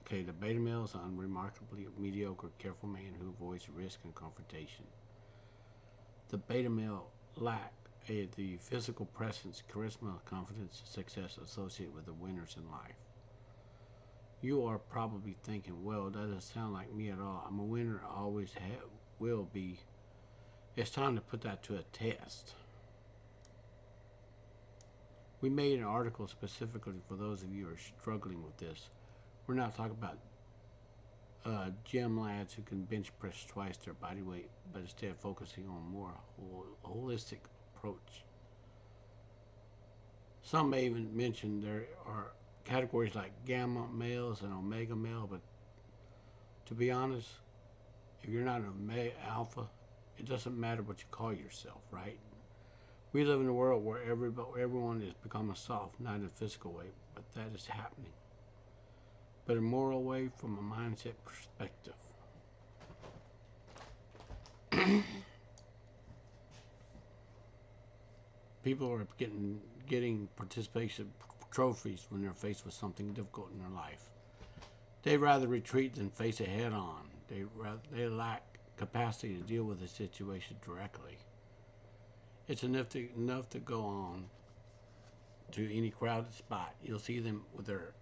Okay, the beta male is an unremarkably mediocre, careful man who avoids risk and confrontation. The beta male lack the physical presence, charisma, confidence, success associated with the winners in life. You are probably thinking, well, that doesn't sound like me at all. I'm a winner, always will be. It's time to put that to a test. We made an article specifically for those of you who are struggling with this. We're not talking about gym lads who can bench press twice their body weight, but instead focusing on a more holistic approach. Some may even mention there are categories like gamma males and omega male, but to be honest, if you're not an alpha, it doesn't matter what you call yourself, right? We live in a world where everyone is becoming soft, not in a physical way, but that is happening. But a moral way from a mindset perspective. People are getting participation trophies when they're faced with something difficult in their life. They rather retreat than face it head on. They lack capacity to deal with the situation directly. It's enough to go on to any crowded spot. You'll see them with their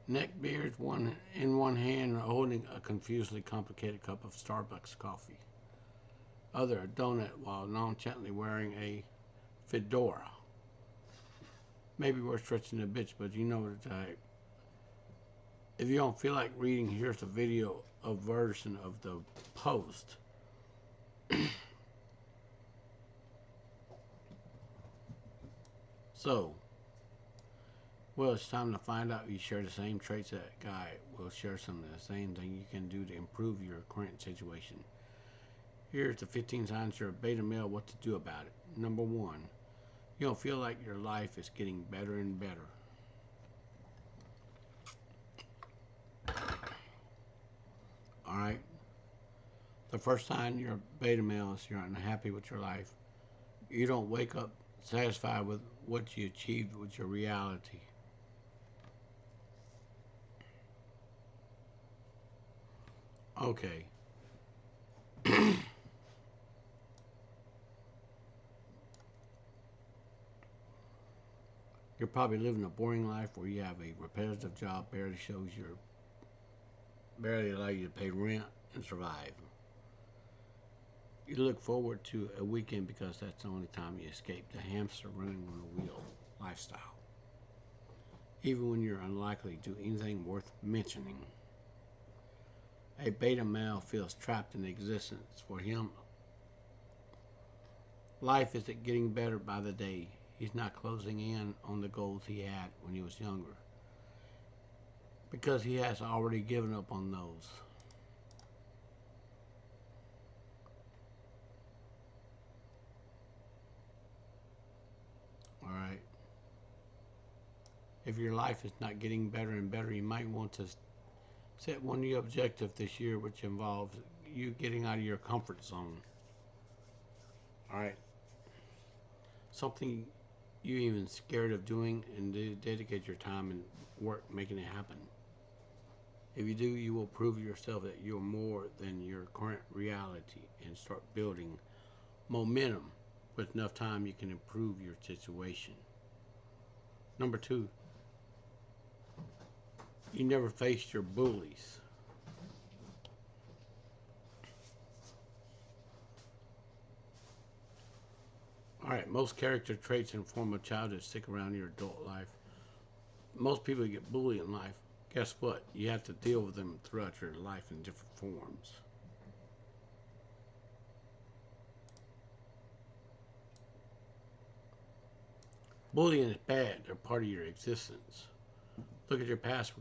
neck beards in one hand holding a confusedly complicated cup of Starbucks coffee. Other a donut while nonchalantly wearing a fedora. Maybe we're stretching a bitch, but you know the type. If you don't feel like reading, here's a video, a version of the post. So, well, it's time to find out you share the same traits that guy. We'll share some of the same thing you can do to improve your current situation. Here's the 15 signs you're a beta male, what to do about it. Number one, you don't feel like your life is getting better and better. All right. The first sign you're a beta male is you're unhappy with your life. You don't wake up satisfied with what you achieved with your reality. Okay. You're probably living a boring life where you have a repetitive job barely allow you to pay rent and survive. You look forward to a weekend because that's the only time you escape the hamster running on a wheel lifestyle. Even when you're unlikely to do anything worth mentioning. A beta male feels trapped in existence. For him, life isn't getting better by the day. He's not closing in on the goals he had when he was younger because he has already given up on those. All right. If your life is not getting better and better, you might want to set one new objective this year, which involves you getting out of your comfort zone. All right. Something you even scared of doing and dedicate your time and work making it happen. If you do, you will prove to yourself that you're more than your current reality and start building momentum. With enough time, you can improve your situation. Number two, you never faced your bullies. All right, most character traits in former childhood stick around your adult life. Most people get bullied in life. Guess what? You have to deal with them throughout your life in different forms. Bullying is bad. They're part of your existence. Look at your past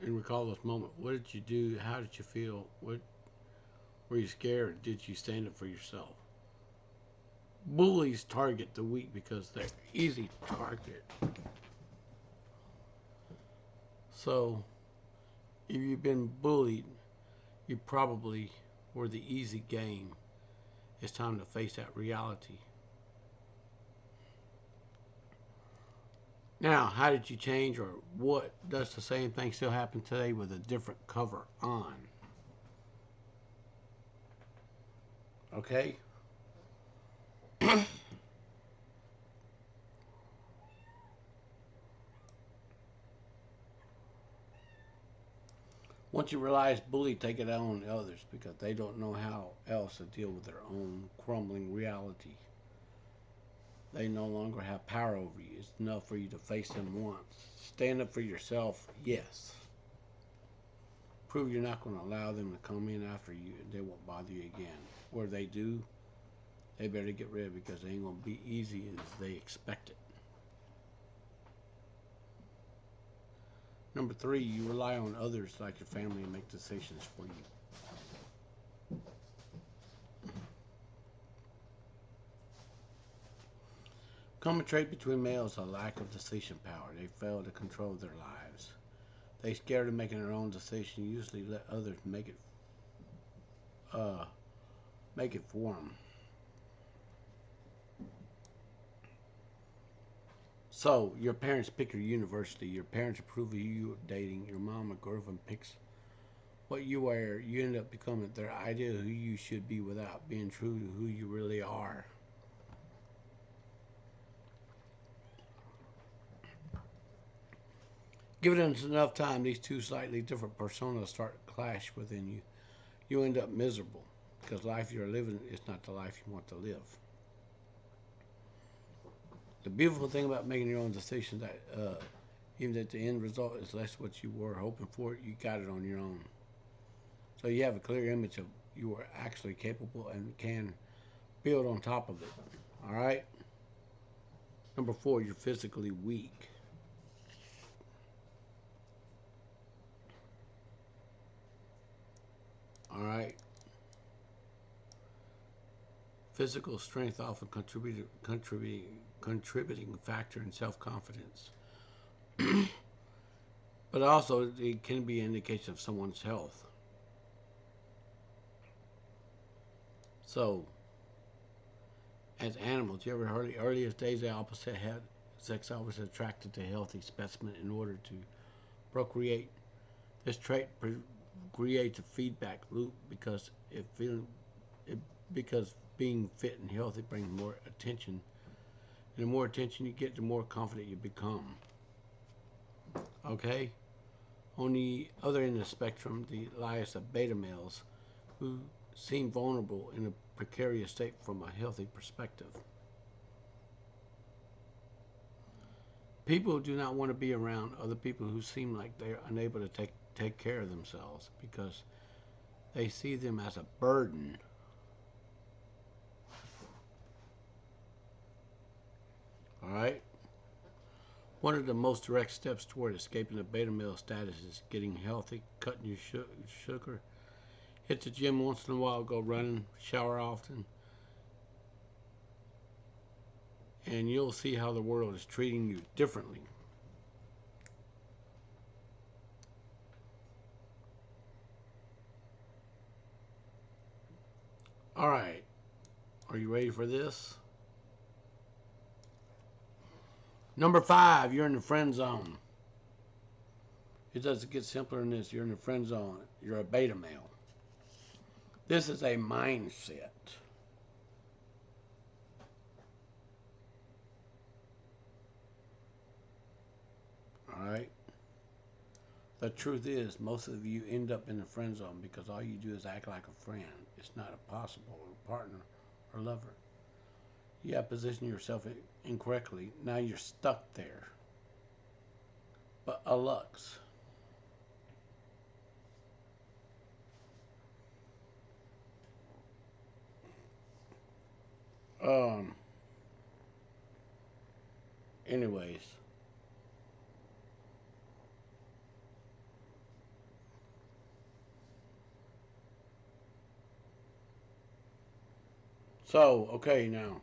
and recall those moments. What did you do? How did you feel? Were you scared? Did you stand up for yourself? Bullies target the weak because they're easy to target. So, if you've been bullied, you probably were the easy game. It's time to face that reality. Now, how did you change, or what does the same thing still happen today with a different cover on? Okay? Once you realize bully take it out on others because they don't know how else to deal with their own crumbling reality. They no longer have power over you. It's enough for you to face them once. Stand up for yourself, yes. Prove you're not going to allow them to come in after you and they won't bother you again. Or they do, they better get rid because it ain't going to be easy as they expect it. Number three, you rely on others like your family to make decisions for you. Common trait between males is a lack of decision power. They fail to control their lives. They scared of making their own decision. Usually let others uh, make it for them. So your parents pick your university. Your parents approve of you dating. Your mom or girlfriend picks what you wear. You end up becoming their idea of who you should be without being true to who you really are. Given it enough time, these two slightly different personas start to clash within you. You end up miserable because life you're living is not the life you want to live. The beautiful thing about making your own decisions that even if the end result is less what you were hoping for, you got it on your own. So you have a clear image of you are actually capable and can build on top of it. All right. Number 4, you're physically weak. All right. Physical strength often contributing factor in self-confidence, but also it can be an indication of someone's health. So, as animals, you ever heard the earliest days the opposite had sex always attracted to healthy specimen in order to procreate. This trait creates a feedback loop it, because being fit and healthy brings more attention, and the more attention you get, the more confident you become. Okay. On the other end of the spectrum, the lies of beta males, who seem vulnerable in a precarious state from a healthy perspective. People do not want to be around other people who seem like they're unable to take care of themselves because they see them as a burden. All right? One of the most direct steps toward escaping the beta male status is getting healthy, cutting your sugar, hit the gym once in a while, go running, shower often, and you'll see how the world is treating you differently. All right, are you ready for this? Number 5, you're in the friend zone. It doesn't get simpler than this. You're in the friend zone. You're a beta male. This is a mindset. All right. The truth is, most of you end up in the friend zone because all you do is act like a friend. It's not a possible partner or lover. You have positioned yourself incorrectly. Now you're stuck there. But alux. Um. Anyways. So, okay, now.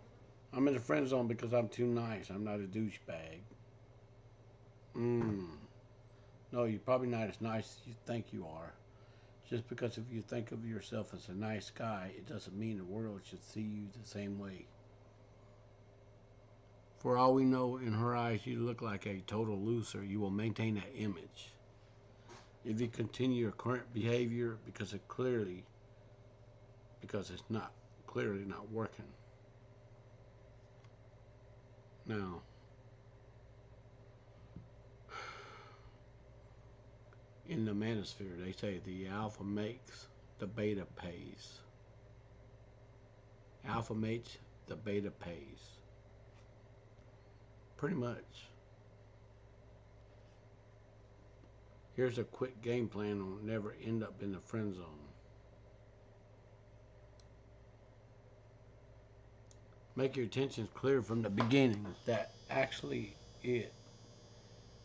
I'm in the friend zone because I'm too nice. I'm not a douchebag. No, you're probably not as nice as you think you are. Just because if you think of yourself as a nice guy, it doesn't mean the world should see you the same way. For all we know, in her eyes, you look like a total loser. You will maintain that image. If you continue your current behavior because it's not clearly not working. Now, in the manosphere, they say the alpha makes, the beta pays. Alpha mates, the beta pays. Pretty much. Here's a quick game plan on never end up in the friend zone. Make your intentions clear from the beginning. That actually it.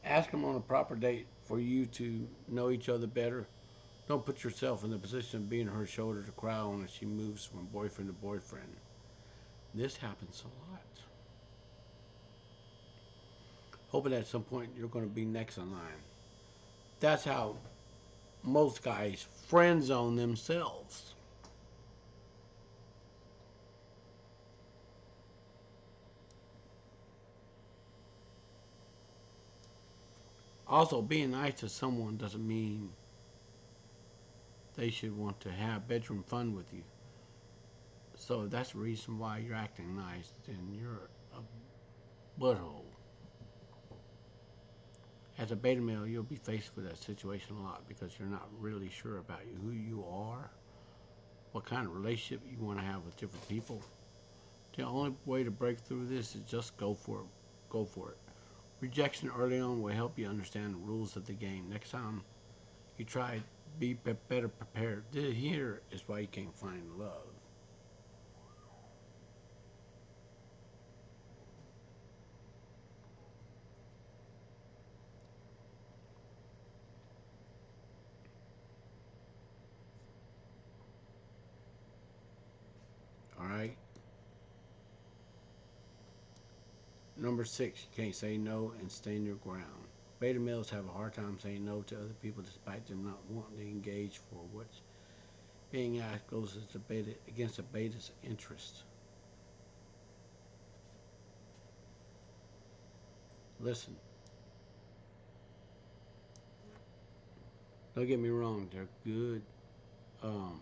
Ask them on a proper date for you to know each other better. Don't put yourself in the position of being her shoulder to cry on as she moves from boyfriend to boyfriend. This happens a lot. Hoping at some point you're going to be next in line. That's how most guys friend zone themselves. Also, being nice to someone doesn't mean they should want to have bedroom fun with you. So that's the reason why you're acting nice, then you're a butthole. As a beta male, you'll be faced with that situation a lot because you're not really sure about who you are, what kind of relationship you want to have with different people. The only way to break through this is just go for it. Go for it. Rejection early on will help you understand the rules of the game. Next time you try, be better prepared. Here is why you can't find love. All right. Number 6, you can't say no and stand your ground. Beta males have a hard time saying no to other people despite them not wanting to engage for what's being asked goes against a beta's interest. Listen, don't get me wrong, they're good um,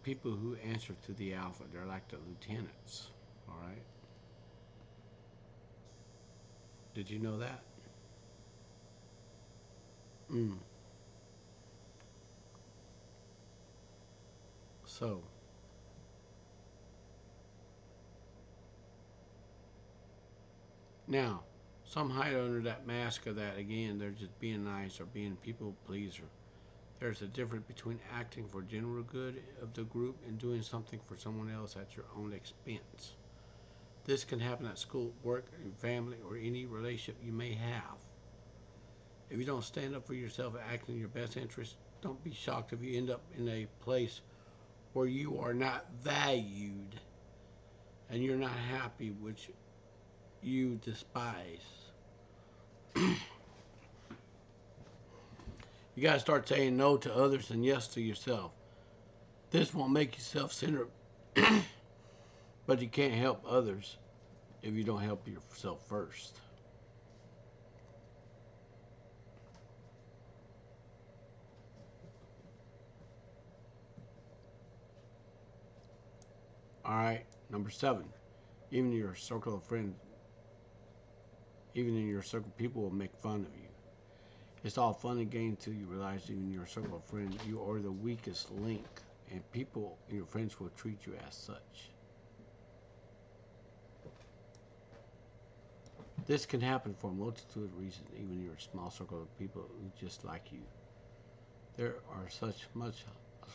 people who answer to the alpha. They're like the lieutenants, all right? Did you know that? Mm. So, now, some hide under that mask of that again, they're just being nice or being people pleaser. There's a difference between acting for general good of the group and doing something for someone else at your own expense. This can happen at school, work, family, or any relationship you may have. If you don't stand up for yourself and act in your best interest, don't be shocked if you end up in a place where you are not valued and you're not happy, which you despise. You got to start saying no to others and yes to yourself. This won't make you self-centered, but you can't help others if you don't help yourself first. All right, number 7. Even in your circle of friends, even in your circle, people will make fun of you. It's all fun and games until you realize even in your circle of friends, you are the weakest link, and people and your friends will treat you as such. This can happen for a multitude of reasons, even in your small circle of people who just like you. There are such much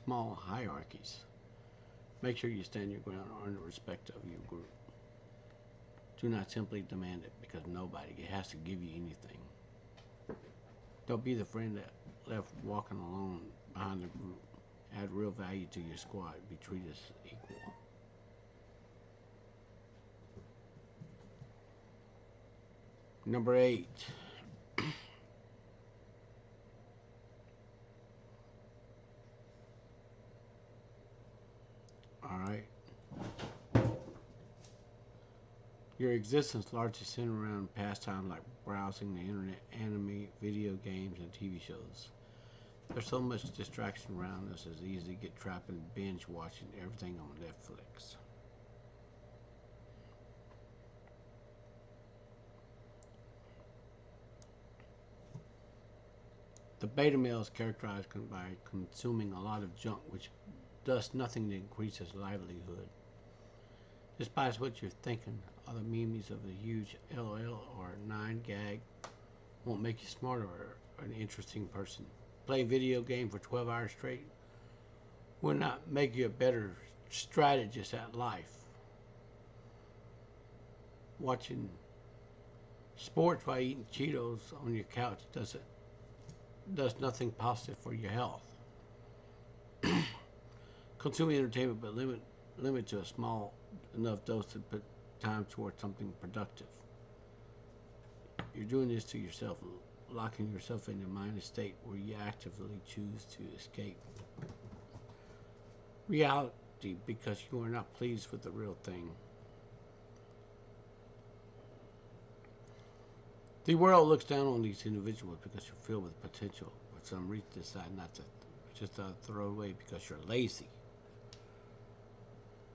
small hierarchies. Make sure you stand your ground or earn the respect of your group. Do not simply demand it because nobody has to give you anything. Don't be the friend that left walking alone behind the group. Add real value to your squad. Be treated as equal. Number 8. All right. Your existence largely centered around pastimes like browsing the internet, anime, video games, and TV shows. There's so much distraction around us, it's easy to get trapped in binge watching everything on Netflix. The beta male is characterized by consuming a lot of junk, which does nothing to increase his livelihood. Despite what you're thinking, all the memes of the huge LOL or 9gag won't make you smarter or an interesting person. Play a video game for 12 hours straight will not make you a better strategist at life. Watching sports while eating Cheetos on your couch does nothing positive for your health. Consuming entertainment, but limit to a small enough dose to put time towards something productive. You're doing this to yourself, locking yourself in a minded state where you actively choose to escape reality because you are not pleased with the real thing. The world looks down on these individuals because you're filled with potential, but some reason decide not to just throw away because you're lazy.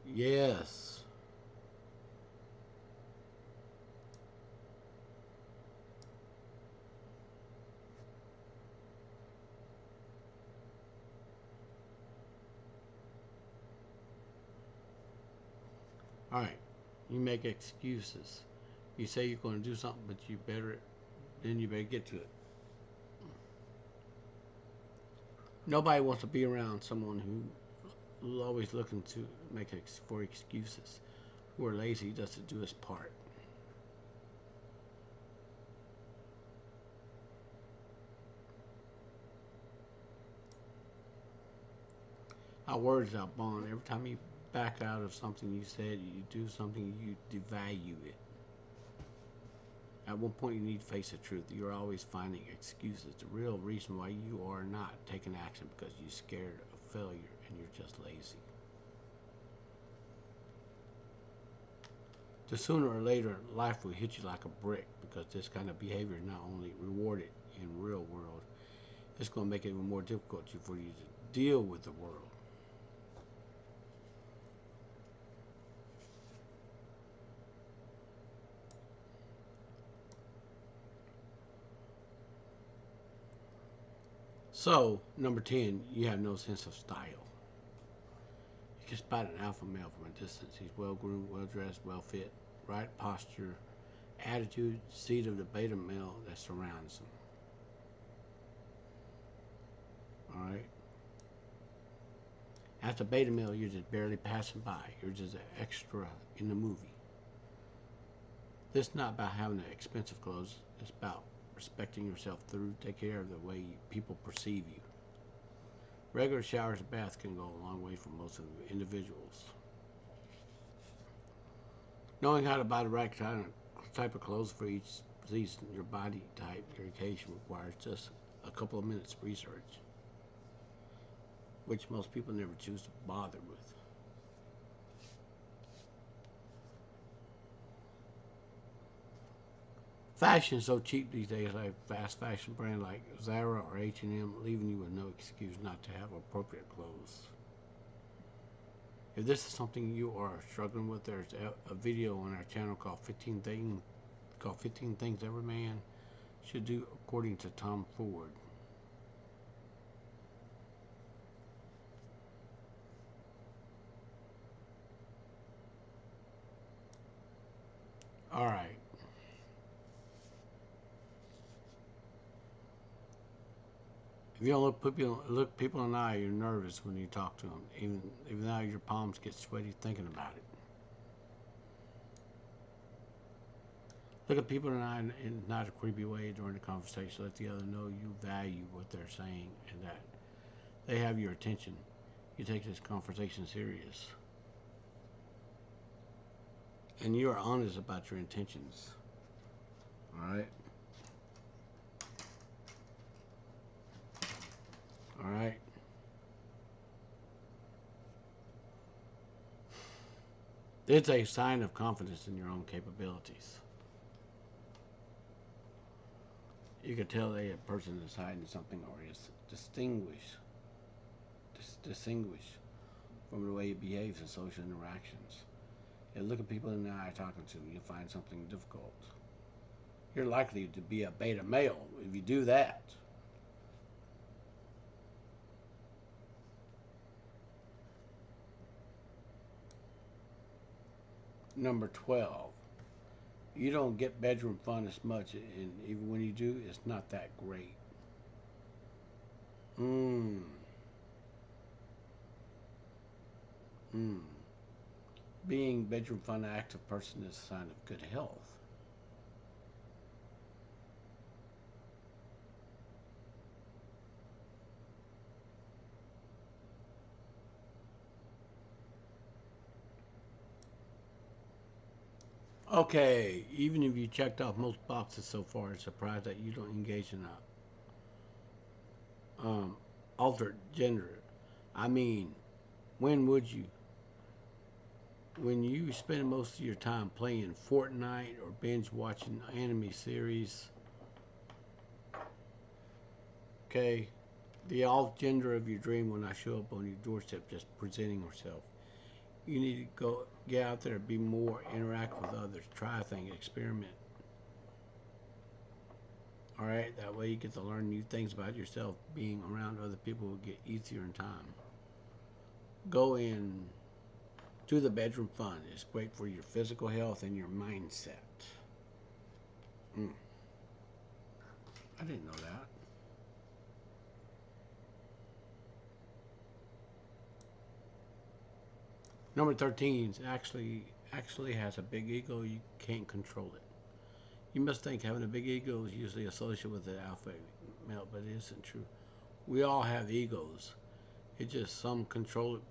Yes. All right. You make excuses. You say you're going to do something, but you better get to it. Nobody wants to be around someone who's always looking to make for excuses. Who are lazy doesn't do his part. Our words outbond. Every time you back out of something you said, you do something, you devalue it. At one point, you need to face the truth. You're always finding excuses. The real reason why you are not taking action because you're scared of failure and you're just lazy. The sooner or later, life will hit you like a brick because this kind of behavior is not only rewarded in real world, it's going to make it even more difficult for you to deal with the world. So, number 10, you have no sense of style. You can spot an alpha male from a distance. He's well groomed, well dressed, well fit, right posture, attitude, seed of the beta male that surrounds him. Alright? As a beta male, you're just barely passing by. You're just an extra in the movie. This is not about having the expensive clothes. It's about respecting yourself through take care of the way people perceive you. Regular showers and baths can go a long way for most of the individuals. Knowing how to buy the right type of clothes for each season, your body type, your occasion requires just a couple of minutes research, which most people never choose to bother with. Fashion is so cheap these days, like fast fashion brand like Zara or H&M, leaving you with no excuse not to have appropriate clothes. If this is something you are struggling with, there's a video on our channel called 15 Things Every Man Should Do According to Tom Ford. All right. If you don't look people in the eye, you're nervous when you talk to them. Even though your palms get sweaty thinking about it. Look at people in the eye in not a creepy way during the conversation. Let the other know you value what they're saying and that they have your attention. You take this conversation serious. And you are honest about your intentions. Alright? Alright? It's a sign of confidence in your own capabilities. You can tell a person is hiding something or is distinguished from the way he behaves in social interactions. You look at people in the eye talking to, you find something difficult. You're likely to be a beta male if you do that. Number 12. You don't get bedroom fun as much, and even when you do, it's not that great. Being bedroom fun, an active person is a sign of good health. Okay, even if you checked off most boxes so far, it's surprised that you don't engage in a altered gender. I mean, when would you? When you spend most of your time playing Fortnite or binge watching anime series, okay, the alt gender of your dream will not show up on your doorstep just presenting herself. You need to go get out there, be more, interact with others, try things, experiment. All right, that way you get to learn new things about yourself. Being around other people will get easier in time. Go in to the bedroom fun. It's great for your physical health and your mindset. I didn't know that. Number 13 is actually has a big ego. You can't control it. You must think having a big ego is usually associated with the alpha male, but it isn't true. We all have egos. It's just some control it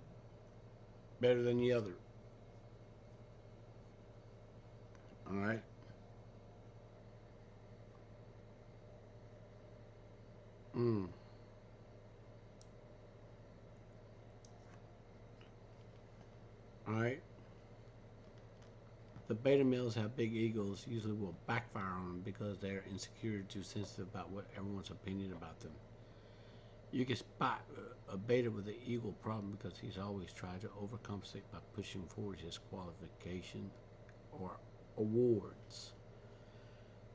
better than the other. All right. Mm. All right. The beta males have big egos, usually will backfire on them because they're insecure, too sensitive about what everyone's opinion about them. You can spot a beta with an ego problem because he's always tried to overcompensate by pushing forward his qualification or awards.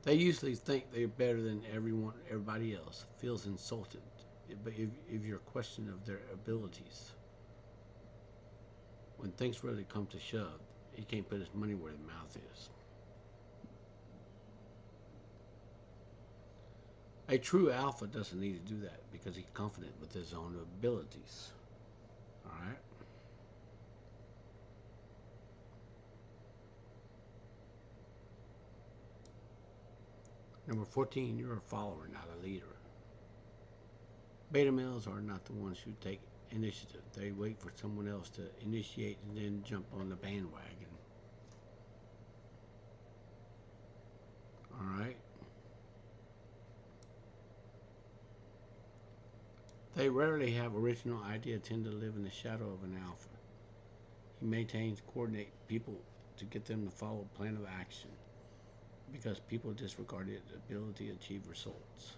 They usually think they're better than everybody else, feels insulted if you're questioning of their abilities. When things really come to shove, he can't put his money where his mouth is. A true alpha doesn't need to do that because he's confident with his own abilities. All right. Number 14, you're a follower, not a leader. Beta males are not the ones who take initiative. They wait for someone else to initiate and then jump on the bandwagon. All right. They rarely have original ideas, tend to live in the shadow of an alpha. He maintains, coordinate people to get them to follow a plan of action because people disregard his ability to achieve results.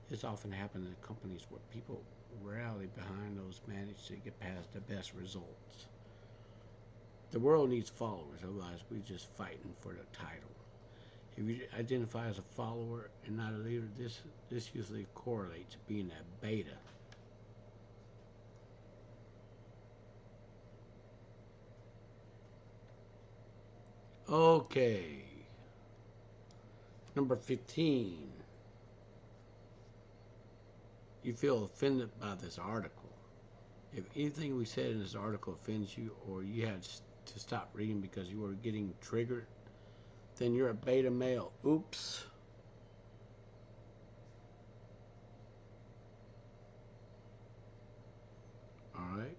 This often happens in companies where people rally behind those managed to get past the best results. The world needs followers, otherwise we're just fighting for the title. If you identify as a follower and not a leader, this usually correlates to being a beta. Okay. Number 15. You feel offended by this article. If anything we said in this article offends you or you had to stop reading because you were getting triggered, then you're a beta male. Oops. All right.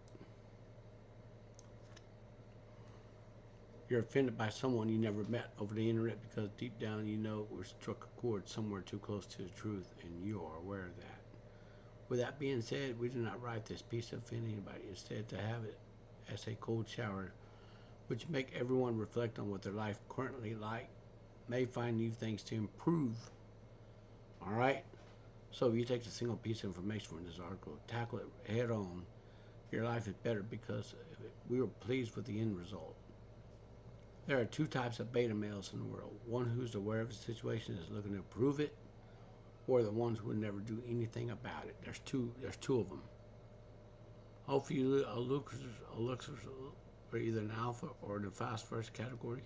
You're offended by someone you never met over the internet because deep down you know we struck a chord somewhere too close to the truth and you are aware of that. With that being said, we do not write this piece to offend anybody. Instead, to have it as a cold shower, which make everyone reflect on what their life currently like, may find new things to improve. All right. So if you take a single piece of information from this article, tackle it head on, your life is better because we were pleased with the end result. There are two types of beta males in the world. One who's aware of the situation and is looking to improve it, or the ones who would never do anything about it. There's two of them. Hopefully you look for either an alpha or the fast first category.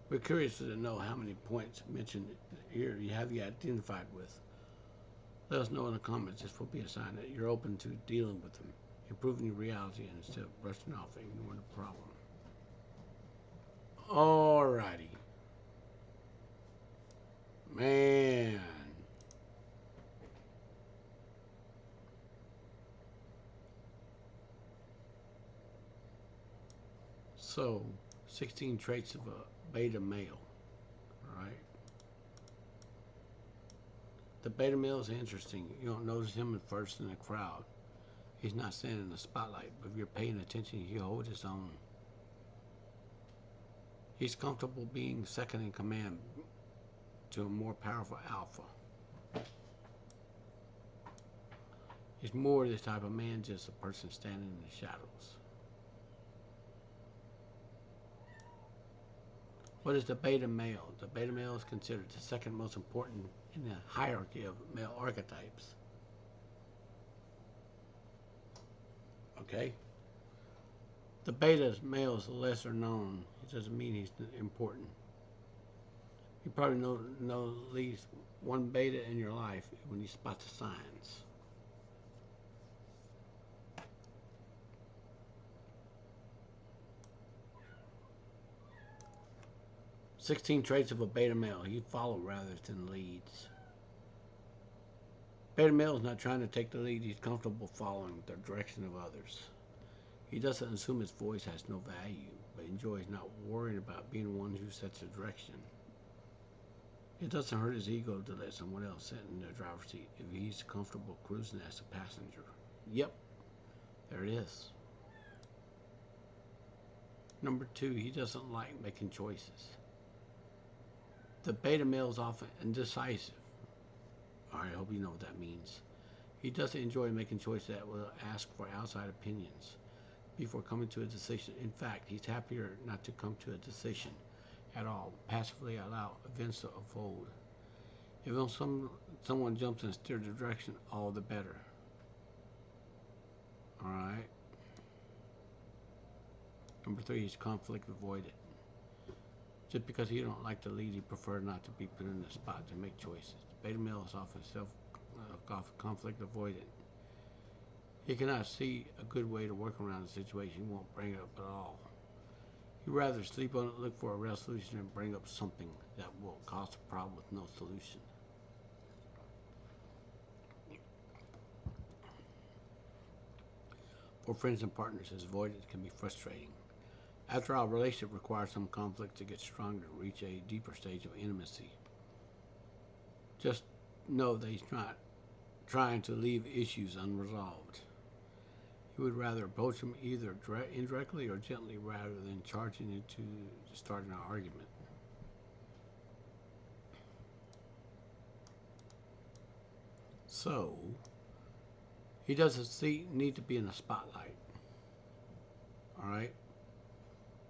We're curious to know how many points mentioned here you have you identified with. Let us know in the comments. This will be a sign that you're open to dealing with them, improving your reality instead of brushing off and ignoring the problem. Alrighty. Man. So, 16 traits of a beta male. Alright. The beta male is interesting. You don't notice him at first in the crowd. He's not standing in the spotlight, but if you're paying attention, he holds his own. He's comfortable being second in command to a more powerful alpha. He's more this type of man, just a person standing in the shadows. What is the beta male? The beta male is considered the second most important in the hierarchy of male archetypes. Okay? The beta male is lesser known. It doesn't mean he's important. You probably know at least one beta in your life when you spot the signs. "16 traits of a beta male. He follows rather than leads." Beta male is not trying to take the lead. He's comfortable following the direction of others. He doesn't assume his voice has no value, but enjoys not worrying about being one who sets the direction. It doesn't hurt his ego to let someone else sit in the driver's seat if he's comfortable cruising as a passenger. Yep, there it is. Number 2, he doesn't like making choices. The beta male is often indecisive. I hope you know what that means. He doesn't enjoy making choices that will ask for outside opinions before coming to a decision. In fact, he's happier not to come to a decision at all, passively allow events to unfold. If someone jumps and steers the direction, all the better. Alright. Number 3 is conflict avoidant. Just because he don't like to lead, he prefers not to be put in the spot to make choices. The beta male is often conflict avoidant. He cannot see a good way to work around the situation. He won't bring it up at all. He'd rather sleep on it, look for a resolution, and bring up something that will cause a problem with no solution. For friends and partners, his avoidance can be frustrating. After all, a relationship requires some conflict to get stronger, to reach a deeper stage of intimacy. Just know that he's not trying to leave issues unresolved. He would rather approach them either indirectly or gently rather than charging into starting an argument. So, he doesn't need to be in the spotlight. Alright?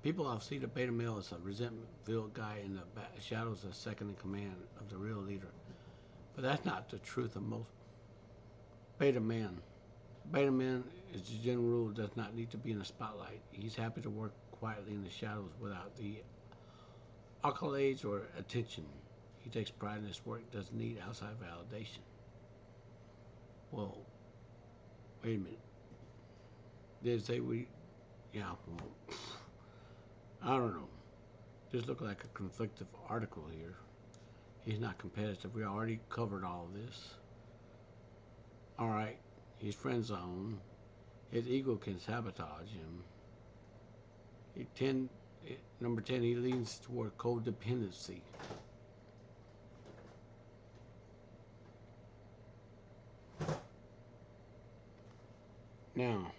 People often see the beta male as a resentment-filled guy in the shadows as second in command of the real leader. But that's not the truth of most beta men. Beta man, as a general rule, does not need to be in the spotlight. He's happy to work quietly in the shadows without the accolades or attention. He takes pride in his work, doesn't need outside validation. Well, wait a minute. Did it say yeah, well, I don't know. This looks like a conflictive article here. He's not competitive. We already covered all this. Alright, he's friend zone. His ego can sabotage him. Number 10, he leans toward codependency. Now,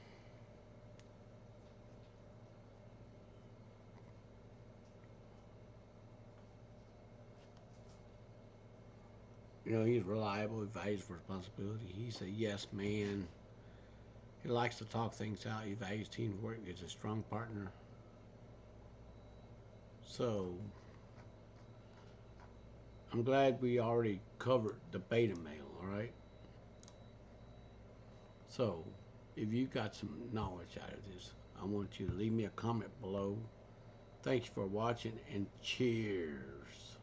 he's reliable, he values responsibility. He's a yes man. He likes to talk things out. He values teamwork. He's a strong partner. So, I'm glad we already covered the beta male, alright? So, if you got some knowledge out of this, I want you to leave me a comment below. Thanks for watching and cheers.